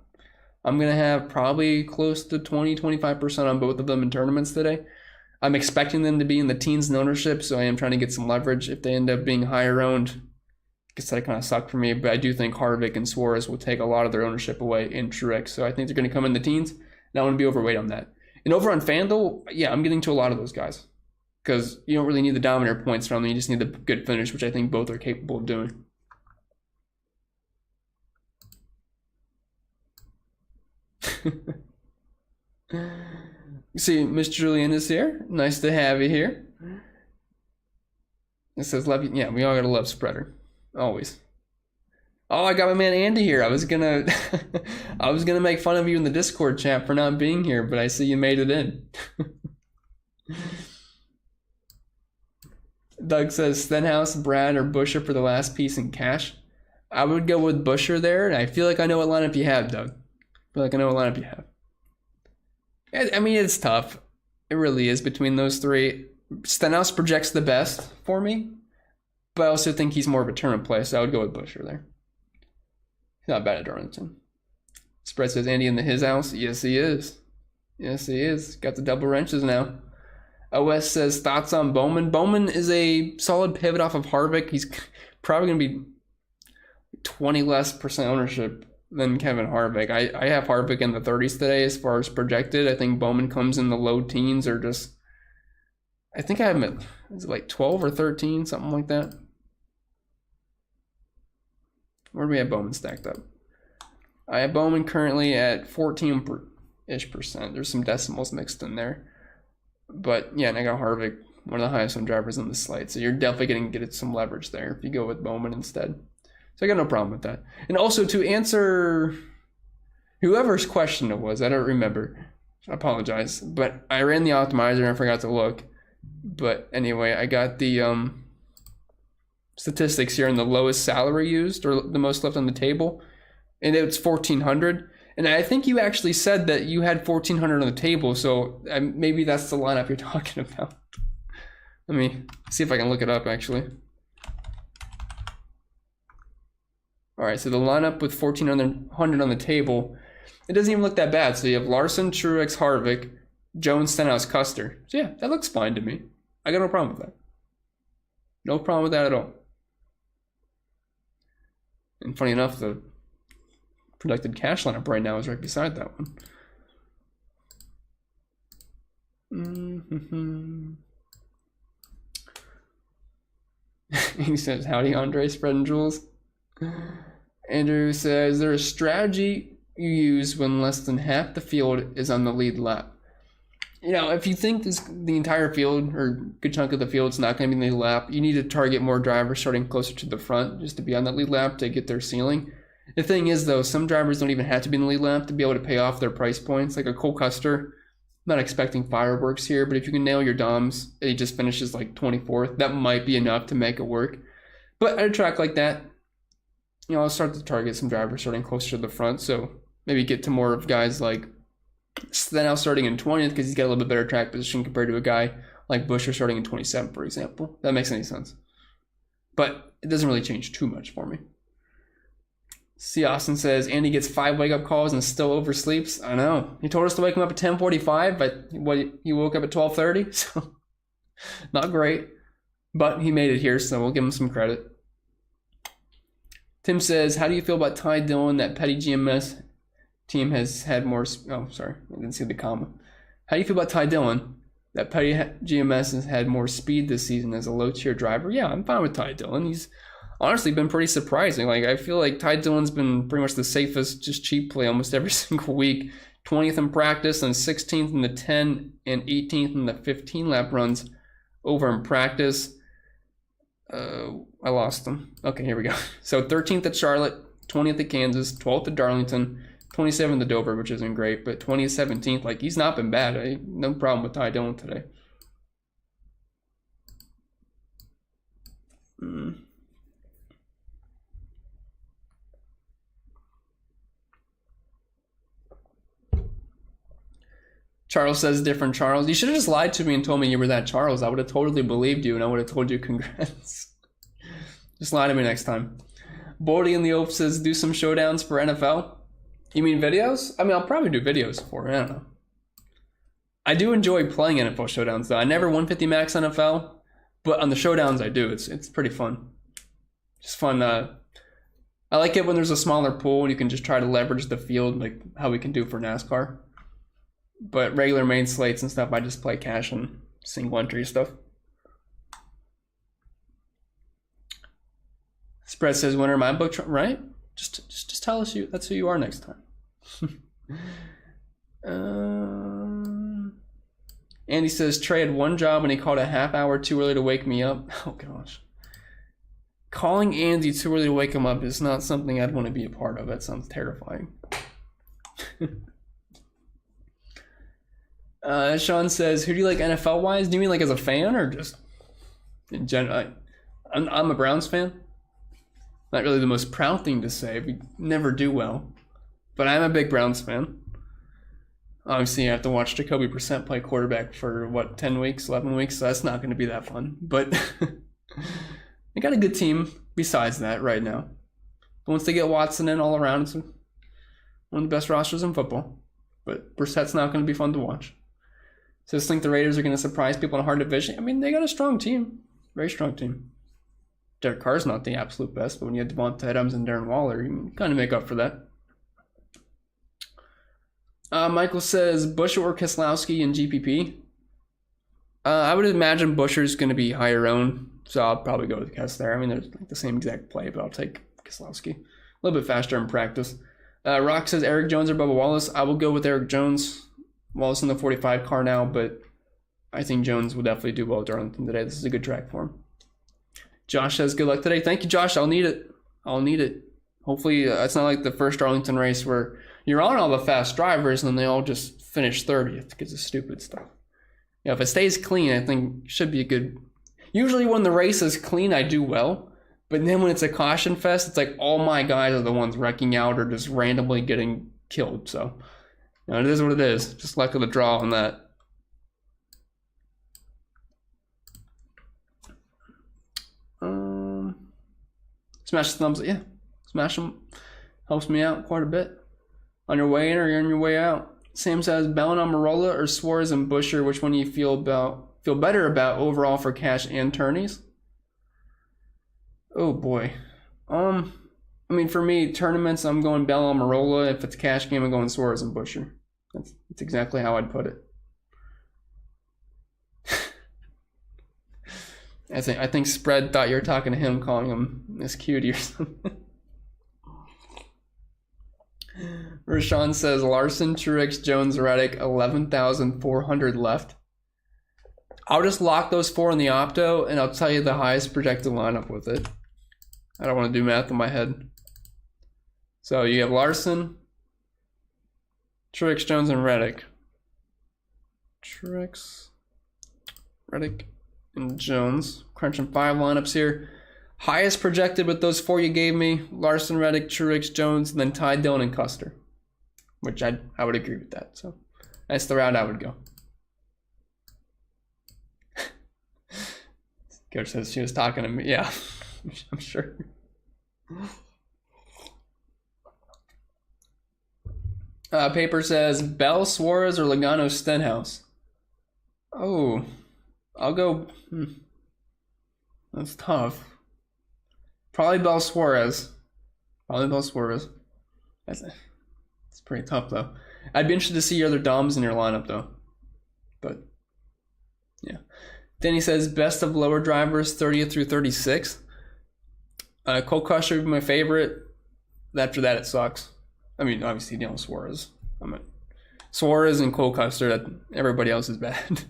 I'm going to have probably close to 20-25% on both of them in tournaments today. I'm expecting them to be in the teens in ownership, so I am trying to get some leverage. If they end up being higher owned, I guess that kind of sucked for me, but I do think Harvick and Suarez will take a lot of their ownership away in Truex, so I think they're going to come in the teens, and I want to be overweight on that. And over on FanDuel, yeah, I'm getting to a lot of those guys, because you don't really need the dominator points from them, you just need the good finish, which I think both are capable of doing. See, Miss Julian is here. Nice to have you here. It says love you. Yeah, we all gotta love spreader. Always. Oh, I got my man Andy here. I was gonna make fun of you in the Discord chat for not being here, but I see you made it in. Doug says Stenhouse, Brad, or Busher for the last piece in cash. I would go with Busher there, and I feel like I know what lineup you have, Doug. I feel like I know what lineup you have. I mean, it's tough. It really is between those three. Stenhouse projects the best for me, but I also think he's more of a tournament play, so I would go with Busher there. He's not bad at Darlington. Spread says Andy in his house. Yes, he is. Yes, he is. Got the double wrenches now. OS says thoughts on Bowman. Bowman is a solid pivot off of Harvick. He's probably going to be 20% less ownership than Kevin Harvick. I have Harvick in the 30s today as far as projected. I think Bowman comes in the low teens or just... I think I have him at, is it like 12 or 13, something like that? Where do we have Bowman stacked up? I have Bowman currently at 14-ish%. There's some decimals mixed in there. But yeah, and I got Harvick, one of the highest on drivers on the slate. So you're definitely going to get some leverage there if you go with Bowman instead. So I got no problem with that. And also to answer whoever's question it was, I don't remember. I apologize. But I ran the optimizer and I forgot to look. But anyway, I got the statistics here in the lowest salary used or the most left on the table. And it's 1,400. And I think you actually said that you had 1,400 on the table. So maybe that's the lineup you're talking about. Let me see if I can look it up actually. All right, so the lineup with 1,400 on the table, it doesn't even look that bad. So you have Larson, Truex, Harvick, Jones, Stenhouse, Custer. So yeah, that looks fine to me. I got no problem with that. No problem with that at all. And funny enough, the projected cash lineup right now is right beside that one. He says, howdy, Andre, spreading jewels. Andrew says, is there a strategy you use when less than half the field is on the lead lap? You know, if you think the entire field or a good chunk of the field is not going to be in the lead lap, you need to target more drivers starting closer to the front just to be on that lead lap to get their ceiling. The thing is, though, some drivers don't even have to be in the lead lap to be able to pay off their price points. Like a Cole Custer, I'm not expecting fireworks here, but if you can nail your DOMs and he just finishes like 24th, that might be enough to make it work. But at a track like that, you know, I'll start to target some drivers starting closer to the front. So maybe get to more of guys like Stenhouse starting in 20th because he's got a little bit better track position compared to a guy like Busher starting in 27th, for example. That makes any sense. But it doesn't really change too much for me. C. Austin says, Andy gets 5 wake-up calls and still oversleeps. I know. He told us to wake him up at 10:45, but he woke up at 12:30, so not great. But he made it here, so we'll give him some credit. Tim says, how do you feel about Ty Dillon? That petty GMS team has had more... Oh, sorry. I didn't see the comma. How do you feel about Ty Dillon? That petty GMS has had more speed this season as a low-tier driver. Yeah, I'm fine with Ty Dillon. He's honestly been pretty surprising. Like, I feel like Ty Dillon's been pretty much the safest, just cheap play almost every single week. 20th in practice and 16th in the 10 and 18th in the 15 lap runs over in practice. I lost them. Okay, here we go. So 13th at Charlotte, 20th at Kansas, 12th at Darlington, 27th at Dover, which isn't great, but 20th, 17th, like he's not been bad. No problem with Ty Dillon today. Charles says different Charles. You should have just lied to me and told me you were that Charles. I would have totally believed you and I would have told you congrats. Just lie to me next time. Bodie in the Ope says do some showdowns for NFL. You mean videos? I mean, I'll probably do videos for it. I don't know. I do enjoy playing NFL showdowns though. I never 150 max NFL, but on the showdowns I do. It's pretty fun. Just fun. I like it when there's a smaller pool and you can just try to leverage the field like how we can do for NASCAR. But regular main slates and stuff, I just play cash and single entry stuff. Spread says winner my book, right? Just tell us that's who you are next time. Andy says, Trey had one job and he called a half hour too early to wake me up. Oh, gosh. Calling Andy too early to wake him up is not something I'd want to be a part of. That sounds terrifying. Sean says, who do you like NFL-wise? Do you mean like as a fan or just in general? I'm a Browns fan. Not really the most proud thing to say. We never do well. But I'm a big Browns fan. Obviously, you have to watch Jacoby Brissett play quarterback for, 10 weeks, 11 weeks? So that's not going to be that fun. But they got a good team besides that right now. Once they get Watson in all around, it's one of the best rosters in football. But Brissett's not going to be fun to watch. So I just think the Raiders are going to surprise people in a hard division. I mean, they got a strong team. Very strong team. Derek Carr's not the absolute best, but when you have Devonta Adams and Darren Waller, you can kind of make up for that. Michael says, Busher or Keslowski in GPP? I would imagine Busher's going to be higher owned, so I'll probably go with Kes there. I mean, they're like the same exact play, but I'll take Keslowski. A little bit faster in practice. Rock says, Eric Jones or Bubba Wallace? I will go with Eric Jones. Wallace in the 45 car now, but I think Jones will definitely do well at Darlington today. This is a good track for him. Josh says, good luck today. Thank you, Josh. I'll need it. Hopefully, it's not like the first Darlington race where you're on all the fast drivers and then they all just finish 30th because of stupid stuff. You know, if it stays clean, I think it should be a good... Usually when the race is clean, I do well. But then when it's a caution fest, it's like all my guys are the ones wrecking out or just randomly getting killed. So, you know, it is what it is. Just luck of the draw on that. Smash the thumbs. Yeah, smash them. Helps me out quite a bit. On your way in or you're on your way out. Sam says, Bowman, Amarilla, or Suarez and Busher, which one do you feel better about overall for cash and tourneys? Oh boy. I mean, for me, tournaments, I'm going Bell, Amarilla. If it's a cash game, I'm going Suarez and Busher. That's exactly how I'd put it. I think Spread thought you were talking to him, calling him Miss Cutie or something. Rashawn says, Larson, Truex, Jones, Reddick, 11,400 left. I'll just lock those four in the opto, and I'll tell you the highest projected lineup with it. I don't want to do math in my head. So you have Larson, Truex, Jones, and Reddick. Truex, Reddick, and Jones. Crunching 5 lineups here. Highest projected with those 4 you gave me: Larson, Reddick, Truex, Jones, and then Ty, Dillon, and Custer. Which I would agree with that. So that's the route I would go. Coach says she was talking to me. Yeah, I'm sure. Paper says, Bell, Suarez, or Logano, Stenhouse. Oh, I'll go. That's tough. Probably Bell, Suarez. That's pretty tough, though. I'd be interested to see your other Doms in your lineup, though. But, yeah. Danny says, best of lower drivers, 30th through 36th. Cole Custer would be my favorite. After that, it sucks. I mean, obviously, Suarez. Suarez and Cole Custer, everybody else is bad.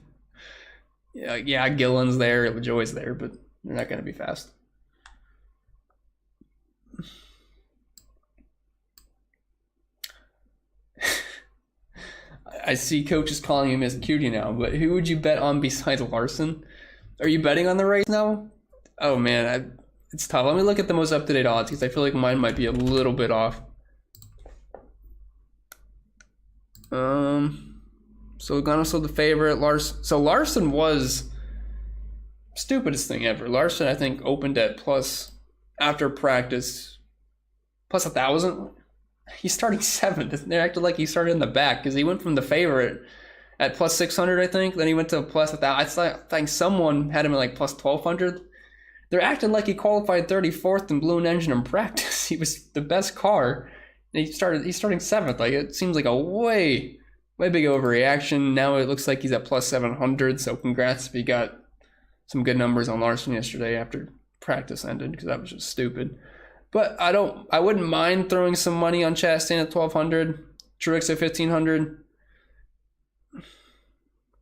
yeah, Gillen's there, LaJoy's there, but they're not going to be fast. I see coaches calling him Miss Cutie now, but who would you bet on besides Larson? Are you betting on the race now? Oh, man, it's tough. Let me look at the most up-to-date odds because I feel like mine might be a little bit off. So Logano's still the favorite. Larson was stupidest thing ever. Larson, I think, opened at plus, after practice, plus 1,000. He's starting 7th. They acted like he started in the back because he went from the favorite at plus 600, I think. Then he went to plus 1,000. I think someone had him at like plus 1,200. They're acting like he qualified 34th and blew an engine in practice. He was the best car. And he's starting 7th. Like, it seems like a way big overreaction. Now it looks like he's at plus 700. So congrats if he got some good numbers on Larson yesterday after practice ended, because that was just stupid. But I wouldn't mind throwing some money on Chastain at 1,200, Truex at 1,500.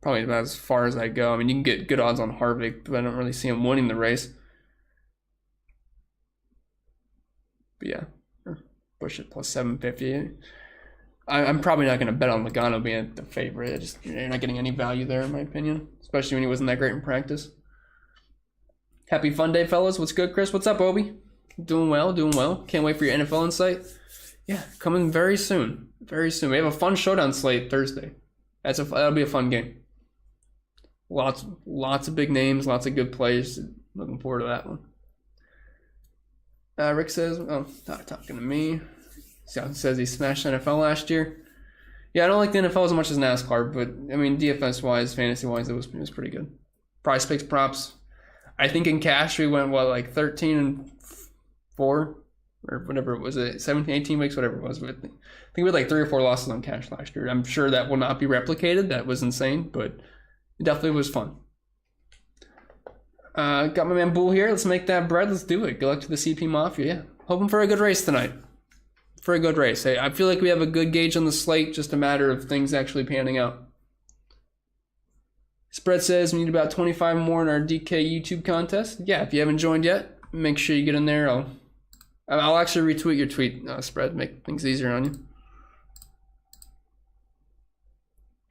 probably about as far as I go. I mean, you can get good odds on Harvick, but I don't really see him winning the race. But yeah, push it plus 750. I'm probably not going to bet on Logano being the favorite. You're not getting any value there, in my opinion, especially when he wasn't that great in practice. Happy fun day, fellas. What's good, Chris? What's up, Obi? Doing well, doing well. Can't wait for your NFL insight. Yeah, coming very soon. Very soon. We have a fun showdown slate Thursday. That'll be a fun game. Lots of big names, lots of good plays. Looking forward to that one. Rick says, oh, not talking to me. Says he smashed NFL last year. Yeah, I don't like the NFL as much as NASCAR, but I mean, DFS-wise, fantasy-wise, it was pretty good. Price picks, props. I think in cash we went, what, like 13-4? Or whatever it was, 17, 18 weeks, whatever it was. I think we had like 3 or 4 losses on cash last year. I'm sure that will not be replicated. That was insane, but it definitely was fun. Got my man Bull here. Let's make that bread. Let's do it. Good luck to the CP Mafia. Yeah, hoping for a good race tonight. For a good race. I feel like we have a good gauge on the slate, just a matter of things actually panning out. Spread says we need about 25 more in our DK YouTube contest. Yeah, if you haven't joined yet, make sure you get in there. I'll actually retweet your tweet, Spread, make things easier on you.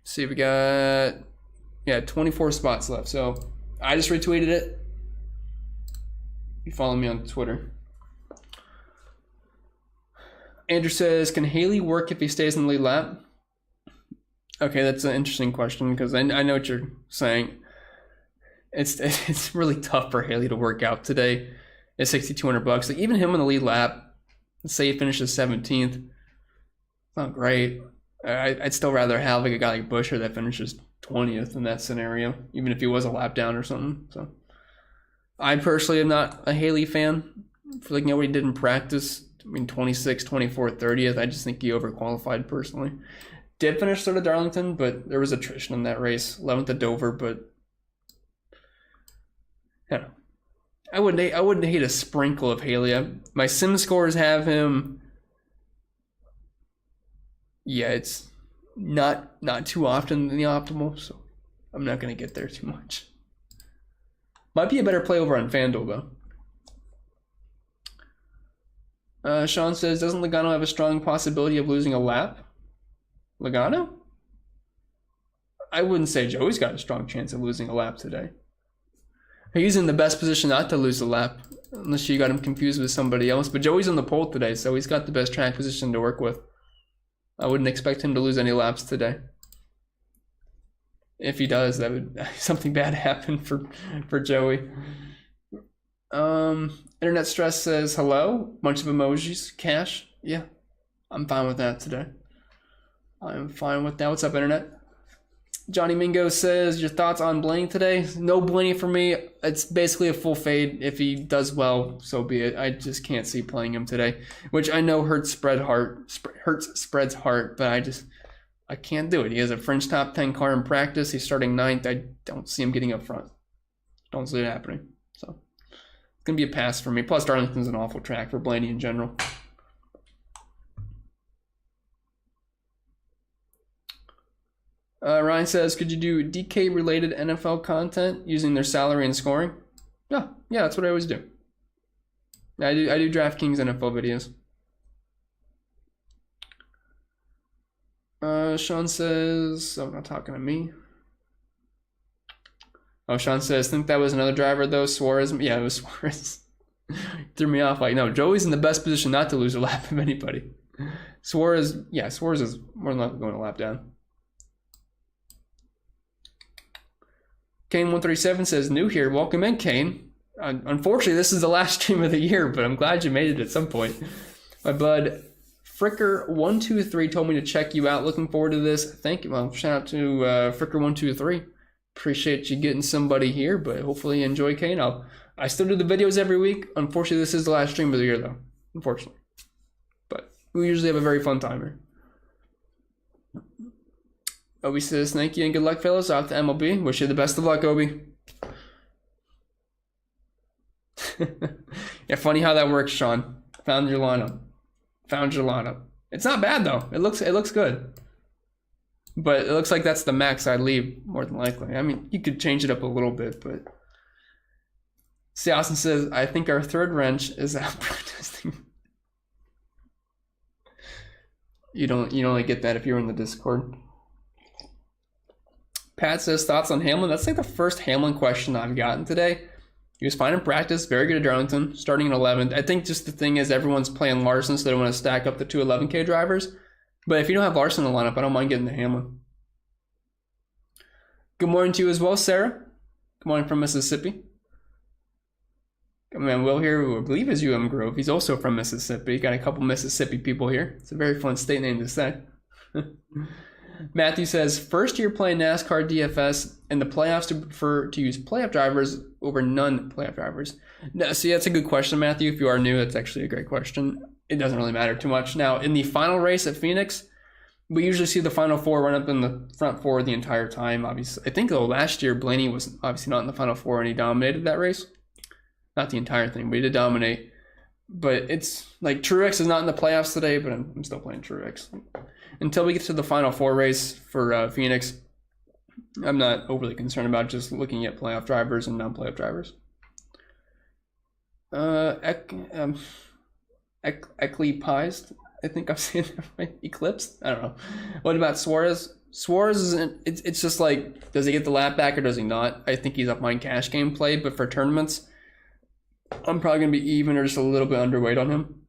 See, we got 24 spots left. So I just retweeted it. You follow me on Twitter. Andrew says, can Haley work if he stays in the lead lap? Okay, that's an interesting question because I know what you're saying. It's really tough for Haley to work out today at $6,200. Like even him in the lead lap, let's say he finishes 17th. It's not great. I'd still rather have like a guy like Busher that finishes 20th in that scenario, even if he was a lap down or something. So I personally am not a Haley fan. For looking at what he did in practice, I mean 26, 24, 30th. I just think he overqualified personally. Did finish third at Darlington, but there was attrition in that race. 11th at Dover, but I don't know. I wouldn't hate a sprinkle of Haley. My sim scores have him. Yeah, it's not too often in the optimal, so I'm not gonna get there too much. Might be a better play over on Fanduel though. Sean says, doesn't Logano have a strong possibility of losing a lap? Logano? I wouldn't say Joey's got a strong chance of losing a lap today. He's in the best position not to lose a lap, unless you got him confused with somebody else. But Joey's on the pole today, so he's got the best track position to work with. I wouldn't expect him to lose any laps today. If he does, that would something bad happen for Joey. Internet Stress says hello. Bunch of emojis. Cash. Yeah, I'm fine with that today. I'm fine with that. What's up, Internet? Johnny Mingo says, your thoughts on Blaney today? No Blaney for me. It's basically a full fade. If he does well, so be it. I just can't see playing him today, which I know hurts Spread's heart, but I can't do it. He has a French top 10 car in practice. He's starting 9th. I don't see him getting up front. Don't see it happening. So it's going to be a pass for me. Plus, Darlington's an awful track for Blaney in general. Ryan says, could you do DK-related NFL content using their salary and scoring? Yeah, that's what I always do. I do DraftKings NFL videos. Sean says, oh, not talking to me. Oh, Sean says, think that was another driver though, Suarez. Yeah, it was Suarez. Threw me off. Like, no, Joey's in the best position not to lose a lap of anybody. Suarez is more than likely going a lap down. Kane137 says, new here. Welcome in, Kane. Unfortunately, this is the last stream of the year, but I'm glad you made it at some point. My bud Fricker123 told me to check you out. Looking forward to this. Thank you. Well, shout out to Fricker123. Appreciate you getting somebody here, but hopefully you enjoy Kane. I still do the videos every week. Unfortunately, this is the last stream of the year, though. Unfortunately. But we usually have a very fun time here. Obi says, thank you and good luck, fellas. Off to MLB. Wish you the best of luck, Obi. Yeah, funny how that works, Sean. Found your lineup. It's not bad, though. It looks good. But it looks like that's the max I'd leave, more than likely. I mean, you could change it up a little bit, but... See, Austin says, I think our third wrench is out protesting. You only get that if you're in the Discord. Pat says, thoughts on Hamlin? That's like the first Hamlin question I've gotten today. He was fine in practice, very good at Darlington, starting in 11th. I think just the thing is everyone's playing Larson, so they want to stack up the two 11K drivers. But if you don't have Larson in the lineup, I don't mind getting the Hamlin. Good morning to you as well, Sarah. Good morning from Mississippi. Man, Will here, who I believe is UM Grove. He's also from Mississippi. Got a couple Mississippi people here. It's a very fun state name to say. Matthew says, first year playing NASCAR DFS in the playoffs to prefer to use playoff drivers over non-playoff drivers. No, see, that's a good question, Matthew. If you are new, that's actually a great question. It doesn't really matter too much. Now, in the final race at Phoenix, we usually see the final four run up in the front four the entire time. Obviously, I think though last year Blaney was obviously not in the final four and he dominated that race. Not the entire thing, but he did dominate. But it's like Truex is not in the playoffs today, but I'm still playing Truex. Until we get to the final four race for Phoenix, I'm not overly concerned about just looking at playoff drivers and non-playoff drivers. Eclipsed, I think I'm saying that right. Eclipsed? I don't know. What about Suarez? Suarez isn't. It's just like, does he get the lap back or does he not? I think he's up mine cash game play, but for tournaments, I'm probably going to be even or just a little bit underweight on him.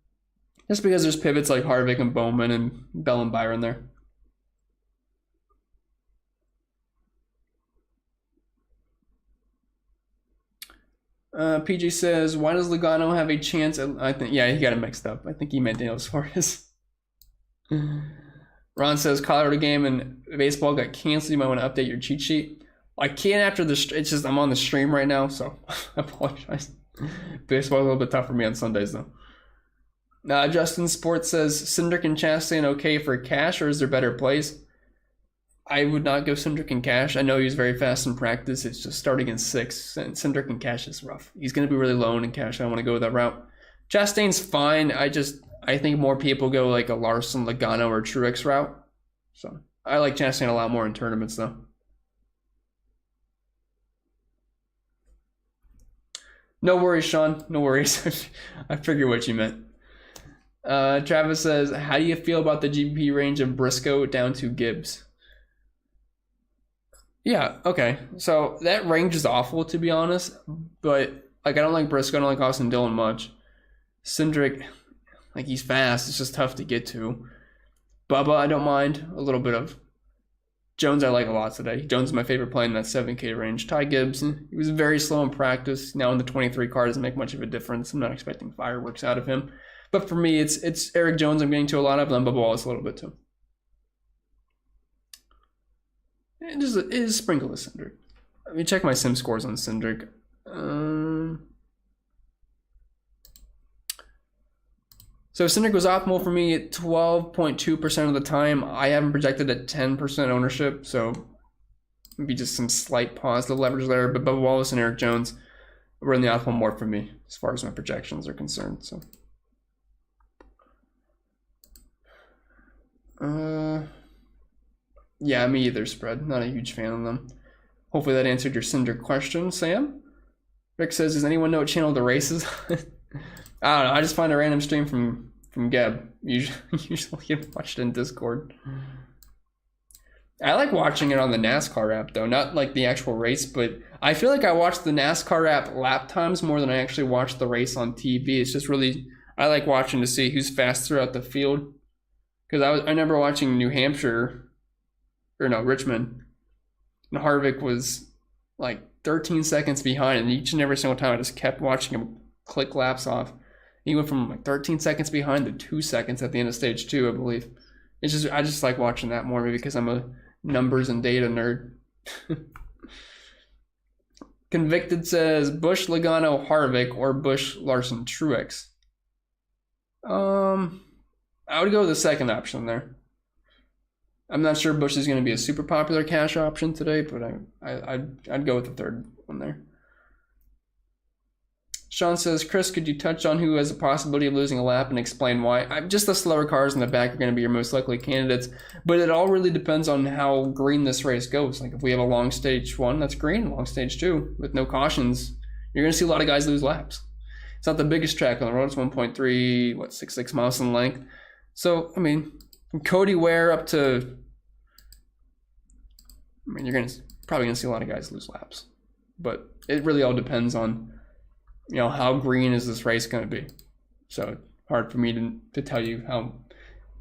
Just because there's pivots like Harvick and Bowman and Bell and Byron there. PG says, why does Logano have a chance? I think, yeah, he got it mixed up. I think he meant Daniel Suarez. Ron says, Colorado game and baseball got canceled. You might want to update your cheat sheet. I can't after the, it's just, I'm on the stream right now, so I apologize. Baseball's a little bit tough for me on Sundays, though. Justin Sports says, Cindric and Chastain okay for cash, or is there better plays? I would not go Cindric and cash. I know he's very fast in practice. It's just starting in 6, and Cindric and cash is rough. He's going to be really low in cash. I don't want to go that route. Chastain's fine. I think more people go like a Larson, Logano, or Truex route. So I like Chastain a lot more in tournaments, though. No worries, Sean. No worries. I figure what you meant. Travis says, how do you feel about the GPP range of Briscoe down to Gibbs? Yeah, okay. So that range is awful, to be honest. But like, I don't like Briscoe. I don't like Austin Dillon much. Cindric, like, he's fast. It's just tough to get to. Bubba, I don't mind a little bit of. Jones, I like a lot today. Jones is my favorite play in that 7K range. Ty Gibbs, he was very slow in practice. Now in the 23 car doesn't make much of a difference. I'm not expecting fireworks out of him. But for me, it's Eric Jones I'm getting to a lot of, and then Bubba Wallace a little bit too. It is sprinkle with Cindric. Let me check my sim scores on Cindric. So Cindric was optimal for me at 12.2% of the time. I haven't projected at 10% ownership, so maybe just some slight positive leverage there. But Bubba Wallace and Eric Jones were in the optimal more for me as far as my projections are concerned. So, yeah, me either, spread. Not a huge fan of them. Hopefully that answered your Cindric question, Sam. Rick says, does anyone know what channel the race is? I don't know. I just find a random stream from Geb. Usually watch it in Discord. I like watching it on the NASCAR app, though. Not like the actual race, but I feel like I watch the NASCAR app lap times more than I actually watch the race on TV. It's just really, I like watching to see who's fast throughout the field. Because I remember watching Richmond. And Harvick was like 13 seconds behind, and each and every single time I just kept watching him click laps off. He went from like 13 seconds behind to 2 seconds at the end of stage 2, I believe. I just like watching that more, maybe because I'm a numbers and data nerd. Convicted says Busch, Logano, Harvick, or Busch, Larson, Truex. I would go with the second option there. I'm not sure Busch is going to be a super popular cash option today, but I'd go with the third one there. Sean says, Chris, could you touch on who has a possibility of losing a lap and explain why? Just the slower cars in the back are going to be your most likely candidates, but it all really depends on how green this race goes. Like if we have a long stage 1, that's green. Long stage 2 with no cautions, you're going to see a lot of guys lose laps. It's not the biggest track on the road. It's 1.66 miles in length. So, I mean, from Cody Ware up to, you're probably going to see a lot of guys lose laps. But it really all depends on, how green is this race going to be? So hard for me to tell you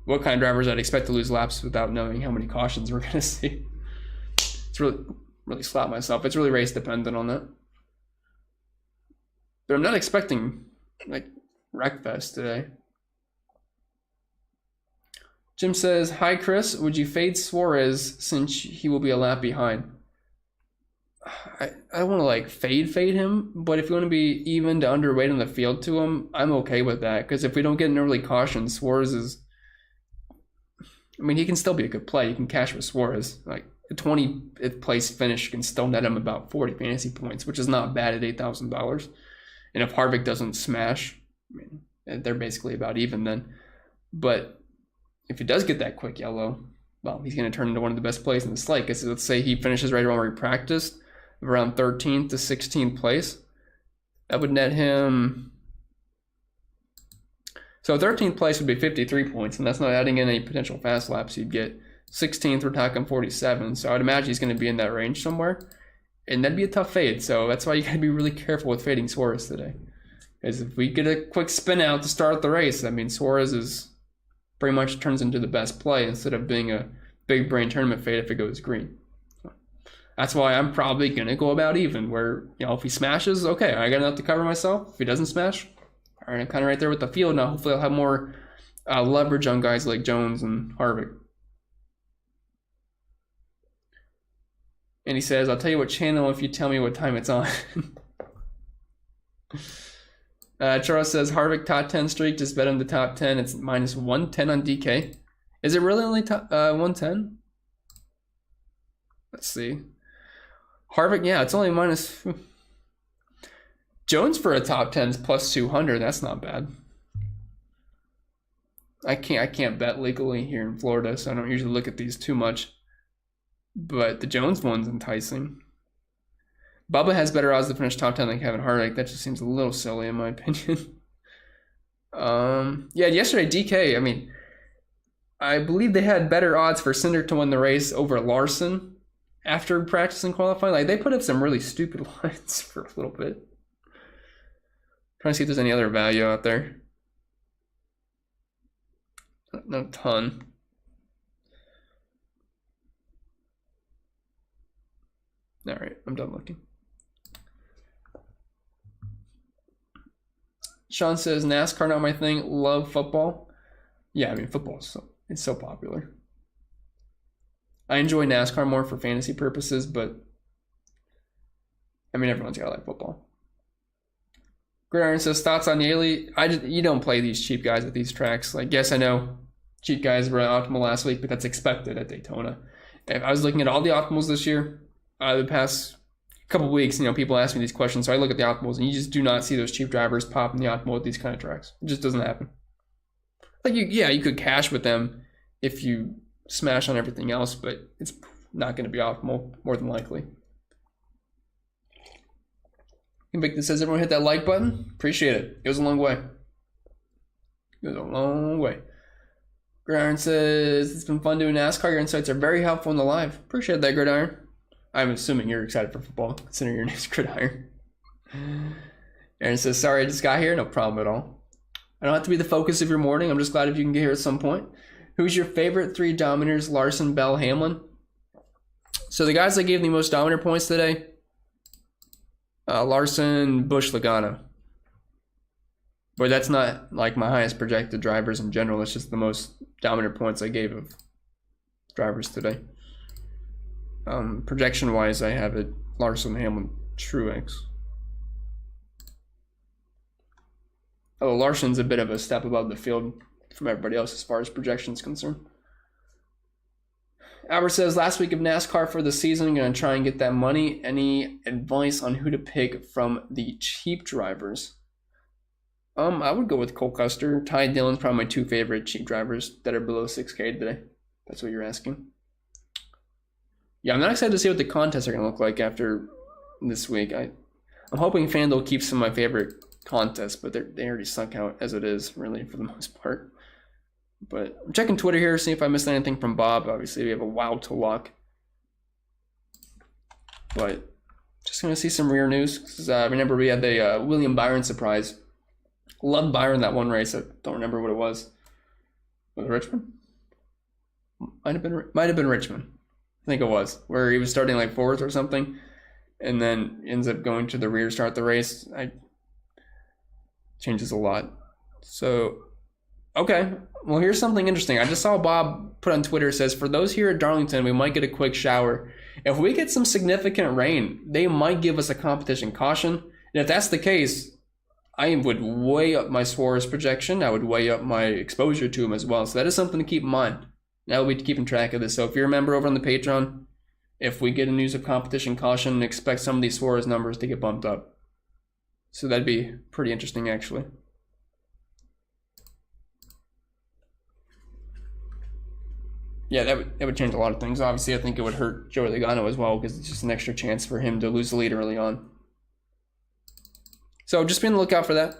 what kind of drivers I'd expect to lose laps without knowing how many cautions we're going to see. It's really slap myself. It's really race dependent on that. But I'm not expecting wreckfest today. Jim says, hi Chris, would you fade Suarez since he will be a lap behind? I don't want to fade him, but if you want to be even to underweight in the field to him, I'm okay with that. Because if we don't get an early caution, Suarez is, he can still be a good play. You can cash with Suarez. A 20th place finish can still net him about 40 fantasy points, which is not bad at $8,000. And if Harvick doesn't smash, they're basically about even then. But if he does get that quick yellow, well, he's going to turn into one of the best plays in the slate. Because let's say he finishes right around where he practiced, around 13th to 16th place. That would net him. So 13th place would be 53 points, and that's not adding in any potential fast laps you'd get. 16th, we're talking 47. So I'd imagine he's going to be in that range somewhere. And that'd be a tough fade. So that's why you got to be really careful with fading Suarez today. Because if we get a quick spin out to start the race, Suarez is pretty much turns into the best play instead of being a big brain tournament fade if it goes green. That's why I'm probably going to go about even, where, if he smashes, okay, I got enough to cover myself. If he doesn't smash, all right, I'm kind of right there with the field now. Hopefully I'll have more leverage on guys like Jones and Harvick. And he says, I'll tell you what channel if you tell me what time it's on. Charles says, Harvick top 10 streak, just bet him the top 10. It's minus 110 on DK. Is it really only 110? Let's see. Harvick, yeah, it's only minus. Jones for a top 10 is plus 200. That's not bad. I can't bet legally here in Florida, so I don't usually look at these too much. But the Jones one's enticing. Bubba has better odds to finish top 10 than Kevin Harvick. That just seems a little silly in my opinion. Yeah, yesterday DK, I believe they had better odds for Cinder to win the race over Larson after practice and qualifying. They put up some really stupid lines for a little bit. Trying to see if there's any other value out there. Not a ton. All right, I'm done looking. Sean says, NASCAR not my thing. Love football. Yeah, football is it's so popular. I enjoy NASCAR more for fantasy purposes, but everyone's got to like football. Gridiron says, thoughts on Yaley? You don't play these cheap guys at these tracks. Yes, I know cheap guys were optimal last week, but that's expected at Daytona. If I was looking at all the optimals this year, the past couple of weeks, people ask me these questions, so I look at the optimals, and you just do not see those cheap drivers pop in the optimal at these kind of tracks. It just doesn't happen. You could cash with them if you smash on everything else, but it's not going to be optimal, more than likely. Invictus says, everyone hit that like button. Appreciate it. It goes a long way. It goes a long way. Gridiron says, it's been fun doing NASCAR. Your insights are very helpful in the live. Appreciate that, Gridiron. I'm assuming you're excited for football, considering your name's Gridiron. Aaron says, sorry I just got here. No problem at all. I don't have to be the focus of your morning. I'm just glad if you can get here at some point. Who's your favorite 3 dominators? Larson, Bell, Hamlin. So the guys that gave the most dominator points today, Larson, Busch, Logano. But that's not my highest projected drivers in general. It's just the most dominant points I gave of drivers today. Projection-wise, I have it Larson, Hamlin, Truex. Although Larson's a bit of a step above the field from everybody else as far as projection is concerned. Albert says, last week of NASCAR for the season, I'm going to try and get that money. Any advice on who to pick from the cheap drivers? I would go with Cole Custer. Ty Dillon's probably my two favorite cheap drivers that are below 6K today. That's what you're asking. Yeah, I'm not excited to see what the contests are going to look like after this week. I'm hoping FanDuel keeps some of my favorite contests, but they already sunk out as it is, really, for the most part. But I'm checking Twitter here, see if I missed anything from Bob. Obviously, we have a Wild to lock. But just going to see some rear news. Remember, we had the William Byron surprise. Loved Byron that one race. I don't remember what it was. Was it Richmond? Might have been Richmond. I think it was, where he was starting like fourth or something, and then ends up going to the rear to start the race. Changes a lot. So, okay. Well, here's something interesting. I just saw Bob put on Twitter, says, for those here at Darlington, we might get a quick shower. If we get some significant rain, they might give us a competition caution. And if that's the case, I would weigh up my Suarez projection. I would weigh up my exposure to him as well. So that is something to keep in mind. Now we'll be keeping track of this. So if you're a member over on the Patreon, if we get a news of competition caution, expect some of these Suarez numbers to get bumped up. So that'd be pretty interesting, actually. Yeah, that would change a lot of things. Obviously, I think it would hurt Joey Logano as well, because it's just an extra chance for him to lose the lead early on. So just be on the lookout for that.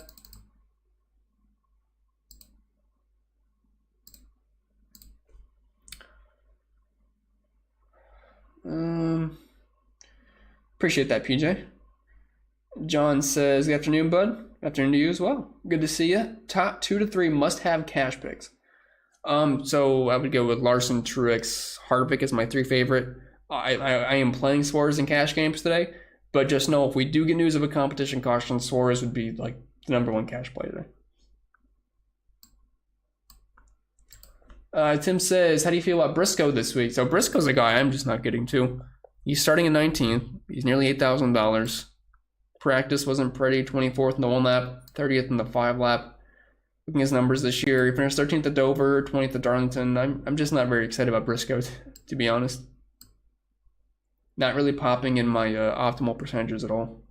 Appreciate that, PJ. John says, good afternoon, bud. Afternoon to you as well. Good to see you. Top 2 to 3 must-have cash picks. So I would go with Larson, Truex, Harvick as my 3 favorite. I am playing Suarez in cash games today, but just know if we do get news of a competition caution, Suarez would be like the #1 cash play today. Tim says, how do you feel about Briscoe this week? So Briscoe's a guy I'm just not getting to. He's starting in 19th. He's nearly $8,000. Practice wasn't pretty. 24th in the 1 lap, 30th in the 5 lap. Looking at his numbers this year, he finished 13th at Dover, 20th at Darlington. I'm just not very excited about Briscoe, to be honest. Not really popping in my optimal percentages at all.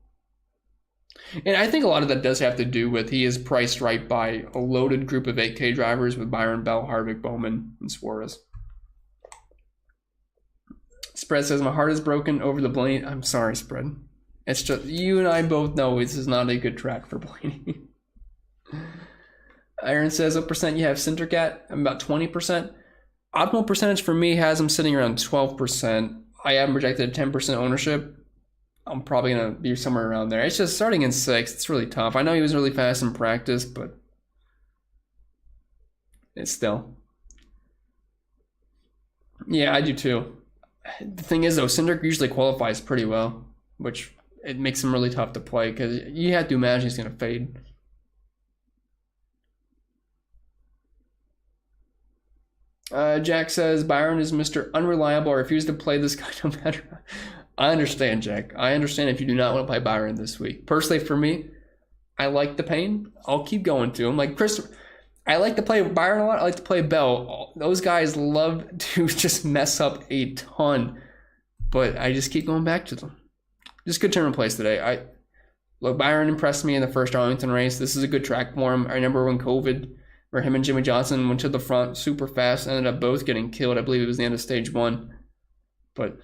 And I think a lot of that does have to do with he is priced right by a loaded group of 8K drivers with Byron, Bell, Harvick, Bowman, and Suarez. Spread says, my heart is broken over the Blaney. I'm sorry, Spread. It's just, you and I both know this is not a good track for Blaney. Aaron says, what percent you have Cindric at? I'm about 20%. Optimal percentage for me has him sitting around 12%. I have projected a 10% ownership. I'm probably going to be somewhere around there. It's just starting in 6th. It's really tough. I know he was really fast in practice, but it's still. Yeah, I do too. The thing is, though, Cindric usually qualifies pretty well, which it makes him really tough to play because you have to imagine he's going to fade. Jack says, Byron is Mr. Unreliable. I refuse to play this guy no matter. I understand, Jack. I understand if you do not want to play Byron this week. Personally, for me, I like the pain. I'll keep going to him. Like Chris, I like to play Byron a lot. I like to play Bell. Those guys love to just mess up a ton, but I just keep going back to them. Just good turn in place today. Look, Byron impressed me in the first Darlington race. This is a good track for him. I remember when COVID, where him and Jimmy Johnson went to the front super fast, ended up both getting killed. I believe it was the end of stage 1. But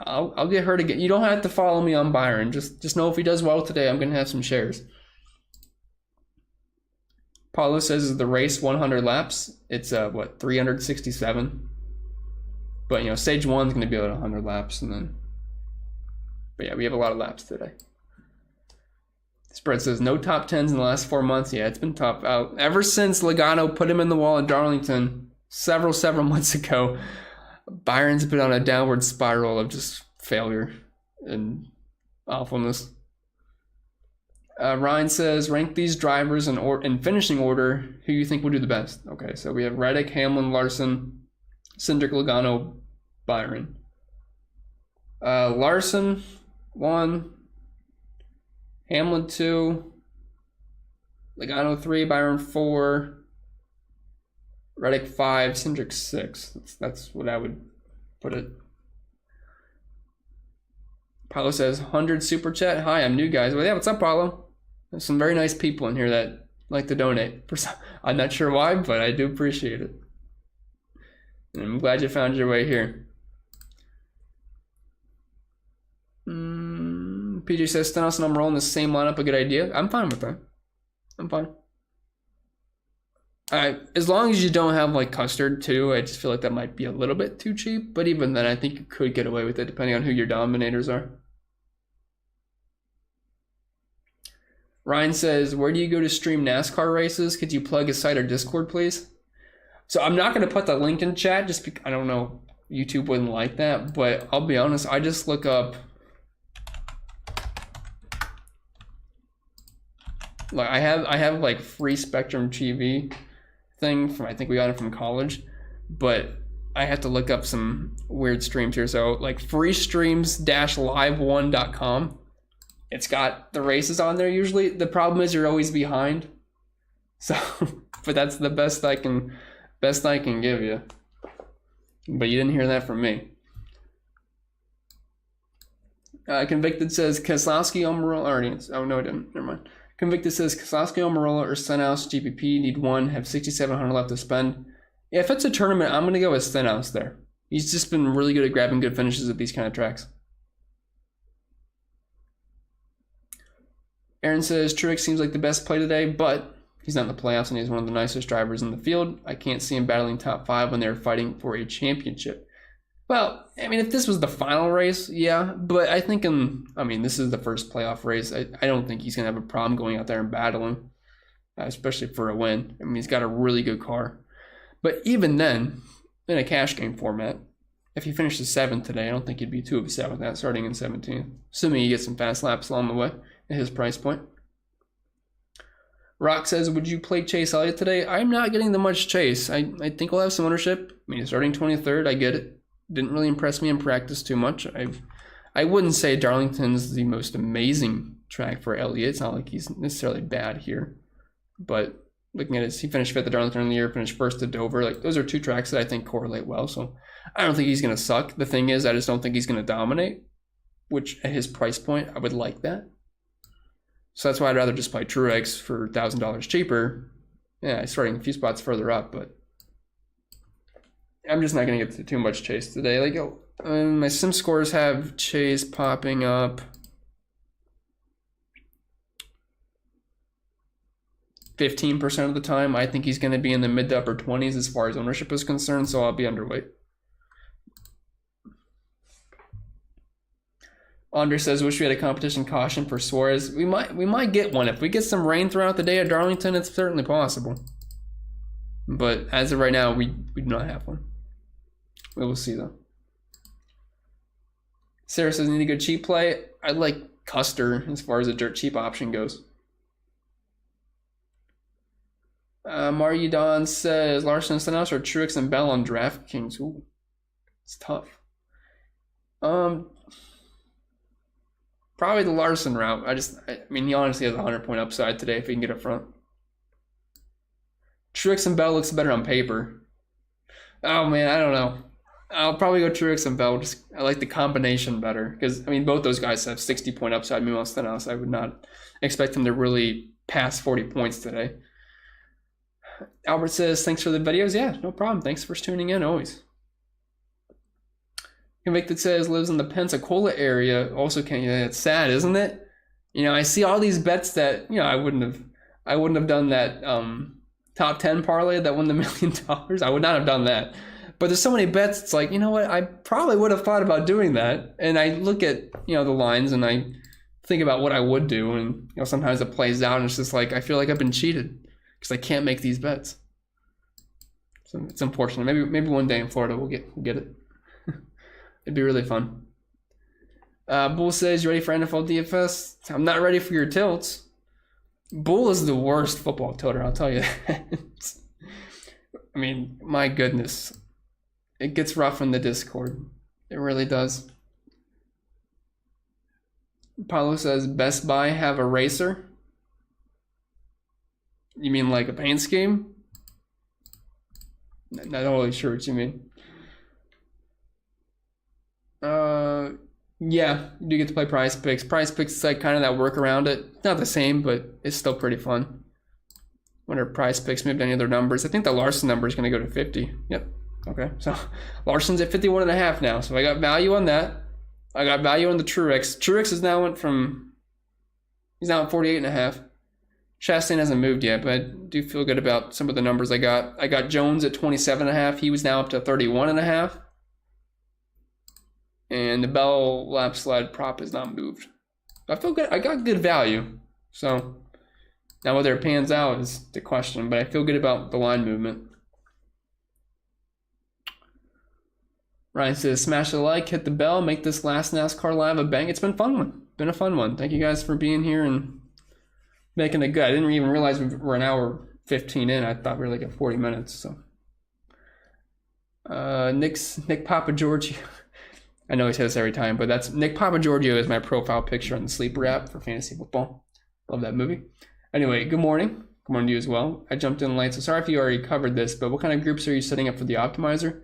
I'll get her to get. You don't have to follow me on Byron. Just know if he does well today, I'm going to have some shares. Paulo says, is the race 100 laps? It's 367. But stage 1 is going to be about 100 laps, and then. But yeah, we have a lot of laps today. Spread says no top 10s in the last 4 months. Yeah, it's been tough. Ever since Logano put him in the wall at Darlington several months ago, Byron's been on a downward spiral of just failure and awfulness. Ryan says, rank these drivers in finishing order. Who you think will do the best? Okay, so we have Reddick, Hamlin, Larson, Cindric, Logano, Byron. Larson, 1. Hamlin, 2. Logano, 3. Byron, 4. Reddick, 5. Cindric, 6. That's what I would put it. Paulo says, 100 super chat. Hi, I'm new, guys. Well, yeah, what's up, Paulo? There's some very nice people in here that like to donate. I'm not sure why, but I do appreciate it. And I'm glad you found your way here. PJ says, Stenhouse and Amarilla in the same lineup, a good idea. I'm fine with that. I'm fine. As long as you don't have like Custard too, I just feel like that might be a little bit too cheap. But even then, I think you could get away with it depending on who your dominators are. Ryan says, where do you go to stream NASCAR races? Could you plug a site or Discord, please? So I'm not going to put the link in chat just because I don't know. YouTube wouldn't like that. But I'll be honest, I just look up. Like I have like free Spectrum TV thing from, I think we got it from college, but I have to look up some weird streams here. So like freestreams-live1.com. It's got the races on there usually. The problem is you're always behind. So, but that's the best I can give you. But you didn't hear that from me. Convicted says Keslowski, Amarilla. Oh no, I didn't. Never mind. Convicted says Keslowski, Amarilla, or Stenhouse GPP. Need one. Have 6,700 left to spend. Yeah, if it's a tournament, I'm gonna go with Stenhouse there. He's just been really good at grabbing good finishes at these kind of tracks. Aaron says Truex seems like the best play today, but he's not in the playoffs and he's one of the nicest drivers in the field. I can't see him battling top 5 when they're fighting for a championship. Well, I mean, if this was the final race, yeah, but I think this is the first playoff race. I don't think he's going to have a problem going out there and battling, especially for a win. I mean, he's got a really good car. But even then, in a cash game format, if he finishes 7th today, I don't think he'd be too upset with that, starting in 17th, assuming he gets some fast laps along the way at his price point. Rock says, would you play Chase Elliott today? I'm not getting the much chase. I think we'll have some ownership. I mean, he's starting 23rd. I get it. Didn't really impress me in practice too much. I wouldn't say Darlington's the most amazing track for Elliot. It's not like he's necessarily bad here. But looking at it, he finished 5th at Darlington in the year, finished 1st at Dover. Like, those are two tracks that I think correlate well. So I don't think he's going to suck. The thing is, I just don't think he's going to dominate, which at his price point, I would like that. So that's why I'd rather just play Truex for $1,000 cheaper. Yeah, starting a few spots further up, but I'm just not going to get too much chase today. Like, my sim scores have chase popping up 15% of the time. I think he's going to be in the mid to upper 20s as far as ownership is concerned, so I'll be underweight. Andre says, wish we had a competition caution for Suarez. We might get one. If we get some rain throughout the day at Darlington, it's certainly possible. But as of right now, we do not have one. We will see, though. Sarah says, need a good cheap play. I like Custer as far as a dirt cheap option goes. Mario Don says, Larson and Stenhouse or Truex and Bell on DraftKings. Ooh, it's tough. Probably the Larson route. I mean, he honestly has a 100-point upside today if he can get up front. Truex and Bell looks better on paper. Oh, man, I don't know. I'll probably go Truex and Bell. I like the combination better because, I mean, both those guys have 60-point upside. Meanwhile, Stenhouse, I would not expect him to really pass 40 points today. Albert says, thanks for the videos. Yeah, no problem. Thanks for tuning in, always. Convicted says lives in the Pensacola area. Also, it's sad, isn't it? You know, I see all these bets that I wouldn't have done that top 10 parlay that won the $1 million. I would not have done that. But there's so many bets. It's like, you know what? I probably would have thought about doing that. And I look at the lines and I think about what I would do. And sometimes it plays out and it's just like I feel like I've been cheated because I can't make these bets. So it's unfortunate. Maybe one day in Florida we'll get it. It'd be really fun. Bull says, you ready for NFL DFS? I'm not ready for your tilts. Bull is the worst football tilter, I'll tell you that. I mean, my goodness. It gets rough in the Discord. It really does. Paulo says, Best Buy have a racer? You mean like a paint scheme? Not totally sure what you mean. Yeah, you do get to play Prize Picks. Prize Picks is like kind of that work around it. Not the same, but it's still pretty fun. Wonder if Prize Picks maybe any other numbers. I think the Larson number is going to go to 50. Yep. Okay, so Larson's at 51.5 now. So I got value on that. I got value on the Truex. Truex is now he's now at 48.5. Chastain hasn't moved yet, but I do feel good about some of the numbers I got. I got Jones at 27.5. He was now up to 31.5. And the Bell lap sled prop has not moved. I feel good. I got good value. So now whether it pans out is the question, but I feel good about the line movement. Ryan says, smash the like, hit the bell, make this last NASCAR live a bang. It's been a fun one. Been a fun one. Thank you guys for being here and making it good. I didn't even realize we were an hour 15 in. I thought we were like at 40 minutes. So Nick Papa Giorgio. I know he says this every time, but that's Nick Papa Giorgio is my profile picture on the Sleeper app for fantasy football. Love that movie. Anyway, good morning. Good morning to you as well. I jumped in late, so sorry if you already covered this, but what kind of groups are you setting up for the optimizer?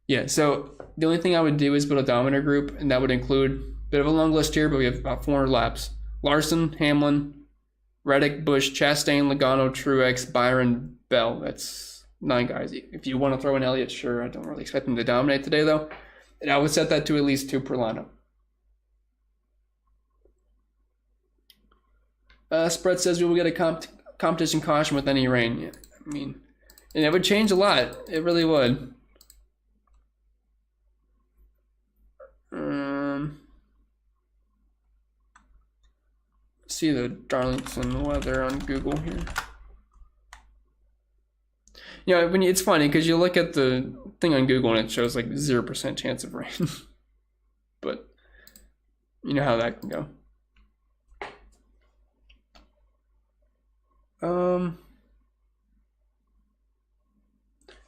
Yeah, so the only thing I would do is build a dominator group, and that would include a bit of a long list here, but we have about 400 laps. Larson, Hamlin, Reddick, Busch, Chastain, Logano, Truex, Byron, Bell. That's 9 guys. If you want to throw in Elliot, sure. I don't really expect him to dominate today, though. And I would set that to at least 2 per lineup. Spread says we will get a competition caution with any rain. Yeah, I mean, and it would change a lot. It really would. See the Darlington weather on Google here. You know, it's funny because you look at the thing on Google and it shows like 0% chance of rain. But you know how that can go.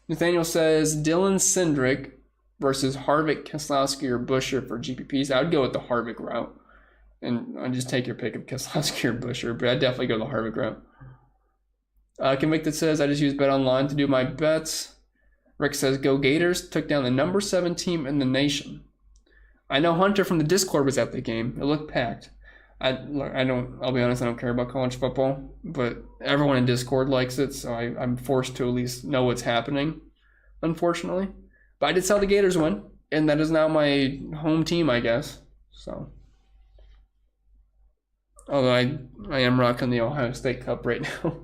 Nathaniel says Dillon, Cindric versus Harvick, Keslowski, or Buescher for GPPs. I would go with the Harvick route. And I'll just take your pick of Keselowski or Buescher, but I'd definitely go the Harvick route. Convicted says, I just use Bet Online to do my bets. Rick says, go Gators. Took down the number 7 team in the nation. I know Hunter from the Discord was at the game. It looked packed. I'll be honest, I don't care about college football, but everyone in Discord likes it, so I'm forced to at least know what's happening, unfortunately. But I did sell the Gators win, and that is now my home team, I guess. So, although I am rocking the Ohio State Cup right now.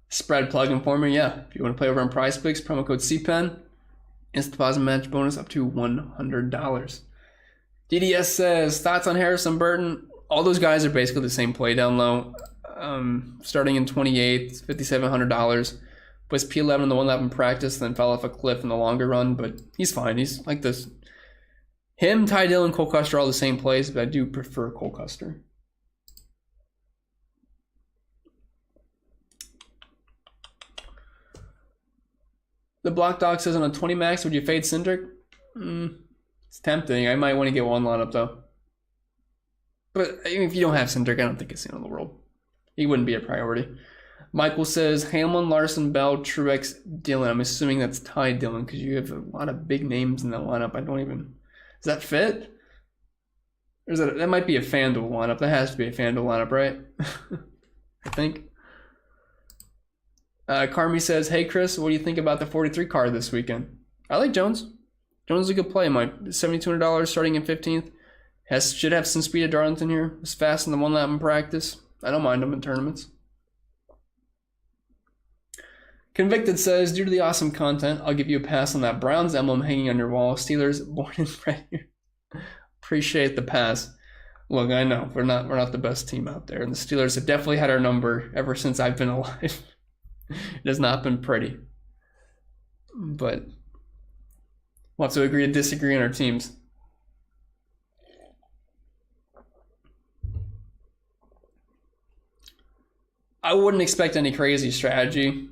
Spread plug-in for me, yeah. If you want to play over on Prize Picks, promo code CPEN. Instant deposit match bonus up to $100. DDS says, thoughts on Harrison, Burton? All those guys are basically the same play down low. Starting in 28th, $5,700. Was P11 in the 1 lap in practice, then fell off a cliff in the longer run, but he's fine. He's like this. Him, Ty Dillon, Cole Custer are all the same plays, but I do prefer Cole Custer. The Block Dog says on a 20 max, would you fade Cindric? It's tempting. I might want to get one lineup though. But if you don't have Cindric, I don't think it's the end of the world. He wouldn't be a priority. Michael says Hamlin, Larson, Bell, Truex, Dillon. I'm assuming that's Ty Dillon because you have a lot of big names in that lineup. I don't even. Does that fit? Or is that might be a Fanduel lineup? That has to be a Fanduel lineup, right? I think. Carmi says, hey Chris, what do you think about the 43 car this weekend? I like Jones. Jones is a good play. My $7,200 starting in 15th. Should have some speed at Darlington here. Was fast in the 1 lap in practice. I don't mind him in tournaments. Convicted says, due to the awesome content, I'll give you a pass on that Browns emblem hanging on your wall. Steelers born and bred here. Appreciate the pass. Look, I know we're not the best team out there, and the Steelers have definitely had our number ever since I've been alive. It has not been pretty. But we'll have to agree to disagree on our teams. I wouldn't expect any crazy strategy.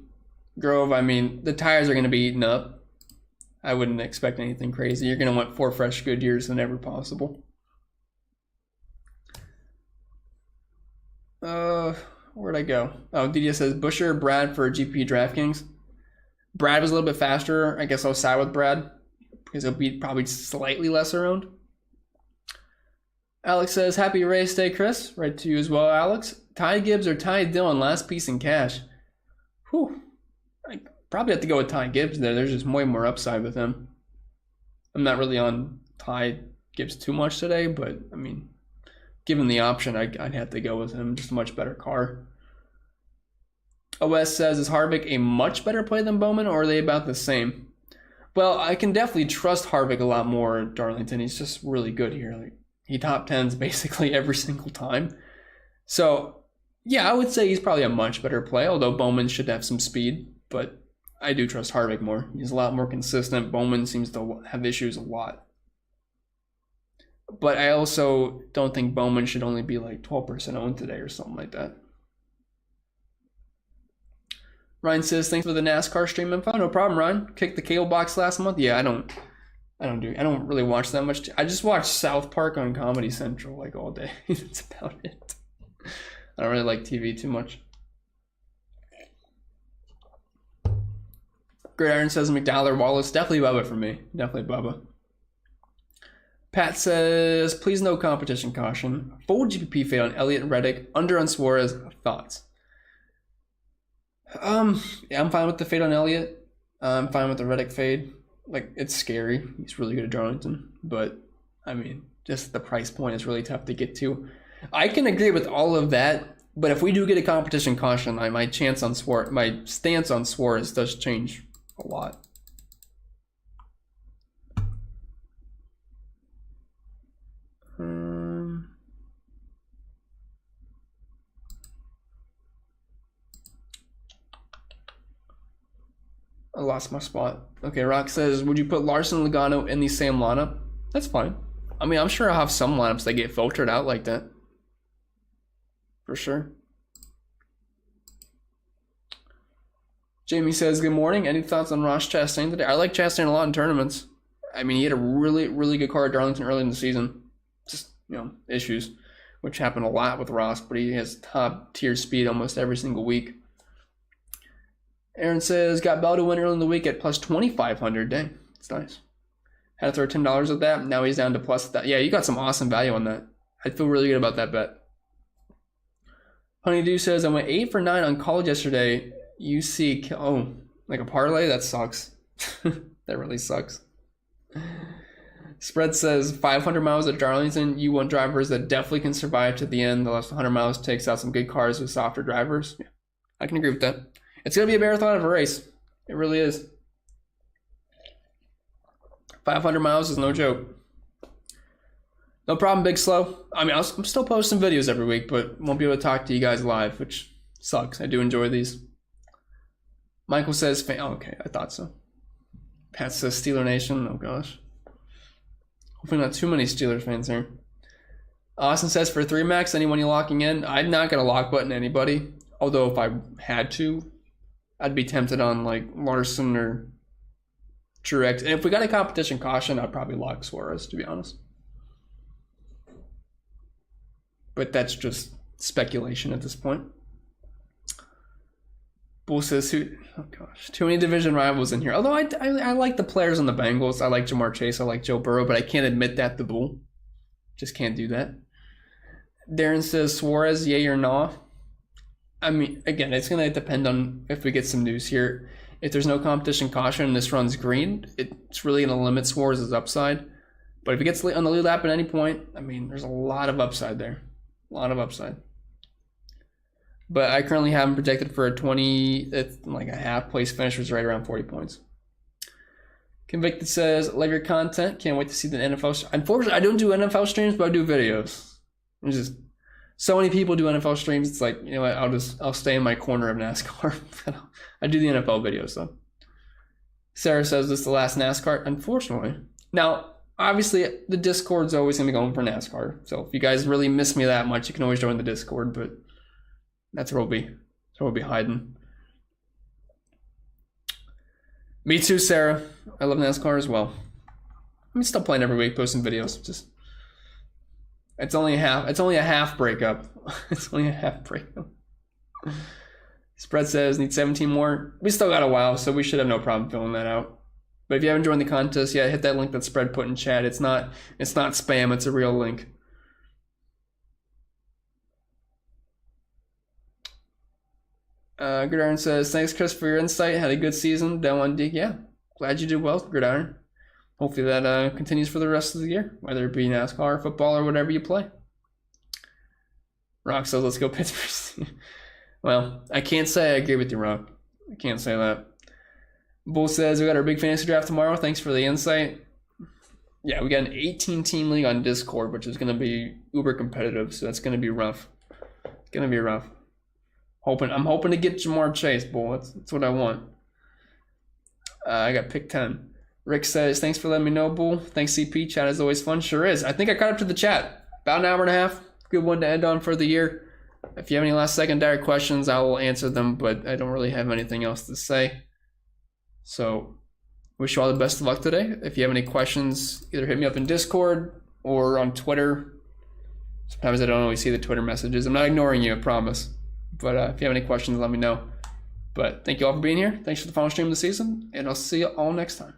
Grove, I mean, the tires are going to be eaten up. I wouldn't expect anything crazy. You're going to want 4 fresh Goodyears whenever possible. Where'd I go? Oh, DDS says, Buescher, Brad for GP DraftKings. Brad was a little bit faster. I guess I'll side with Brad because he'll be probably slightly lesser owned. Alex says, happy race day, Chris. Right to you as well, Alex. Ty Gibbs or Ty Dillon, last piece in cash. Whew. I probably have to go with Ty Gibbs there. There's just way more upside with him. I'm not really on Ty Gibbs too much today, but, I mean, given the option, I'd have to go with him. Just a much better car. OS says, is Harvick a much better play than Bowman, or are they about the same? Well, I can definitely trust Harvick a lot more at Darlington. He's just really good here. Like, he top 10s basically every single time. So, yeah, I would say he's probably a much better play, although Bowman should have some speed. But I do trust Harvick more. He's a lot more consistent. Bowman seems to have issues a lot. But I also don't think Bowman should only be like 12% owned today or something like that. Ryan says, thanks for the NASCAR stream info. No problem, Ryan. Kicked the cable box last month. Yeah, I don't really watch that much. I just watch South Park on Comedy Central like all day. That's about it. I don't really like TV too much. Great Iron says McDowell or Wallace. Definitely Bubba for me. Definitely Bubba. Pat says, please no competition caution. Full GPP fade on Elliot and Reddick. Under on Suarez. Thoughts? Yeah, I'm fine with the fade on Elliot. I'm fine with the Reddick fade. Like, it's scary. He's really good at Darlington. But, I mean, just the price point is really tough to get to. I can agree with all of that. But if we do get a competition caution, my stance on Suarez does change a lot. I lost my spot. Okay, Rock says, would you put Larson and Logano in the same lineup? That's fine. I mean, I'm sure I'll have some lineups that get filtered out like that. For sure. Jamie says, good morning. Any thoughts on Ross Chastain today? I like Chastain a lot in tournaments. I mean, he had a really, really good car at Darlington early in the season. Just, issues, which happen a lot with Ross, but he has top tier speed almost every single week. Aaron says, got Bell to win early in the week at plus 2,500. Dang, that's nice. Had to throw $10 at that. Now he's down to plus that. Yeah, you got some awesome value on that. I feel really good about that bet. Honeydew says, I went 8 for 9 on college yesterday. Like a parlay? That sucks. That really sucks. Spread says 500 miles at Darlington. You want drivers that definitely can survive to the end. The last 100 miles takes out some good cars with softer drivers. Yeah, I can agree with that. It's going to be a marathon of a race. It really is. 500 miles is no joke. No problem, Big Slow. I mean, I'm still posting videos every week, but won't be able to talk to you guys live, which sucks. I do enjoy these. Michael says, okay, I thought so. Pat says Steeler Nation. Oh, gosh. Hopefully not too many Steelers fans here. Austin says, for 3 max, anyone you locking in? I'm not going to lock button anybody. Although if I had to, I'd be tempted on like Larson or Truex. And if we got a competition caution, I'd probably lock Suarez, to be honest. But that's just speculation at this point. Bull says, too many division rivals in here. Although I like the players on the Bengals. I like Jamar Chase. I like Joe Burrow. But I can't admit that to Bull. Just can't do that. Darren says, Suarez, yay or nah? I mean, again, it's going to depend on if we get some news here. If there's no competition caution and this runs green, it's really going to limit Suarez's upside. But if he gets on the lead lap at any point, I mean, there's a lot of upside there. A lot of upside. But I currently have him projected for a 20, it's like a half place finish, which is right around 40 points. Convicted says, love your content. Can't wait to see the NFL. Unfortunately, I don't do NFL streams, but I do videos. It's just so many people do NFL streams. It's like, you know what? I'll stay in my corner of NASCAR. I do the NFL videos though. Sarah says this is the last NASCAR. Unfortunately. Now, obviously, the Discord's always going to be going for NASCAR. So if you guys really miss me that much, you can always join the Discord. But that's where we'll be hiding. Me too, Sarah. I love NASCAR as well. I'm still playing every week, posting videos. It's only a half breakup. It's only a half breakup. Spread says need 17 more. We still got a while, so we should have no problem filling that out. But if you haven't joined the contest yet, hit that link that Spread put in chat. It's not spam, it's a real link. Gridiron says, thanks, Chris, for your insight. Had a good season. Down 1D. Yeah, glad you did well, Gridiron. Hopefully that continues for the rest of the year, whether it be NASCAR, football, or whatever you play. Rock says, let's go Pittsburgh. Well, I can't say I agree with you, Rock. I can't say that. Bull says, we got our big fantasy draft tomorrow. Thanks for the insight. Yeah, we got an 18-team league on Discord, which is going to be uber competitive, so that's going to be rough. It's going to be rough. I'm hoping to get Jamar Chase, Bull. That's what I want. I got pick 10. Rick says, thanks for letting me know, Bull. Thanks, CP. Chat is always fun. Sure is. I think I caught up to the chat. About an hour and a half. Good one to end on for the year. If you have any last secondary questions, I will answer them, but I don't really have anything else to say. So, wish you all the best of luck today. If you have any questions, either hit me up in Discord or on Twitter. Sometimes I don't always see the Twitter messages. I'm not ignoring you, I promise. But if you have any questions, let me know. But thank you all for being here. Thanks for the final stream of the season, and I'll see you all next time.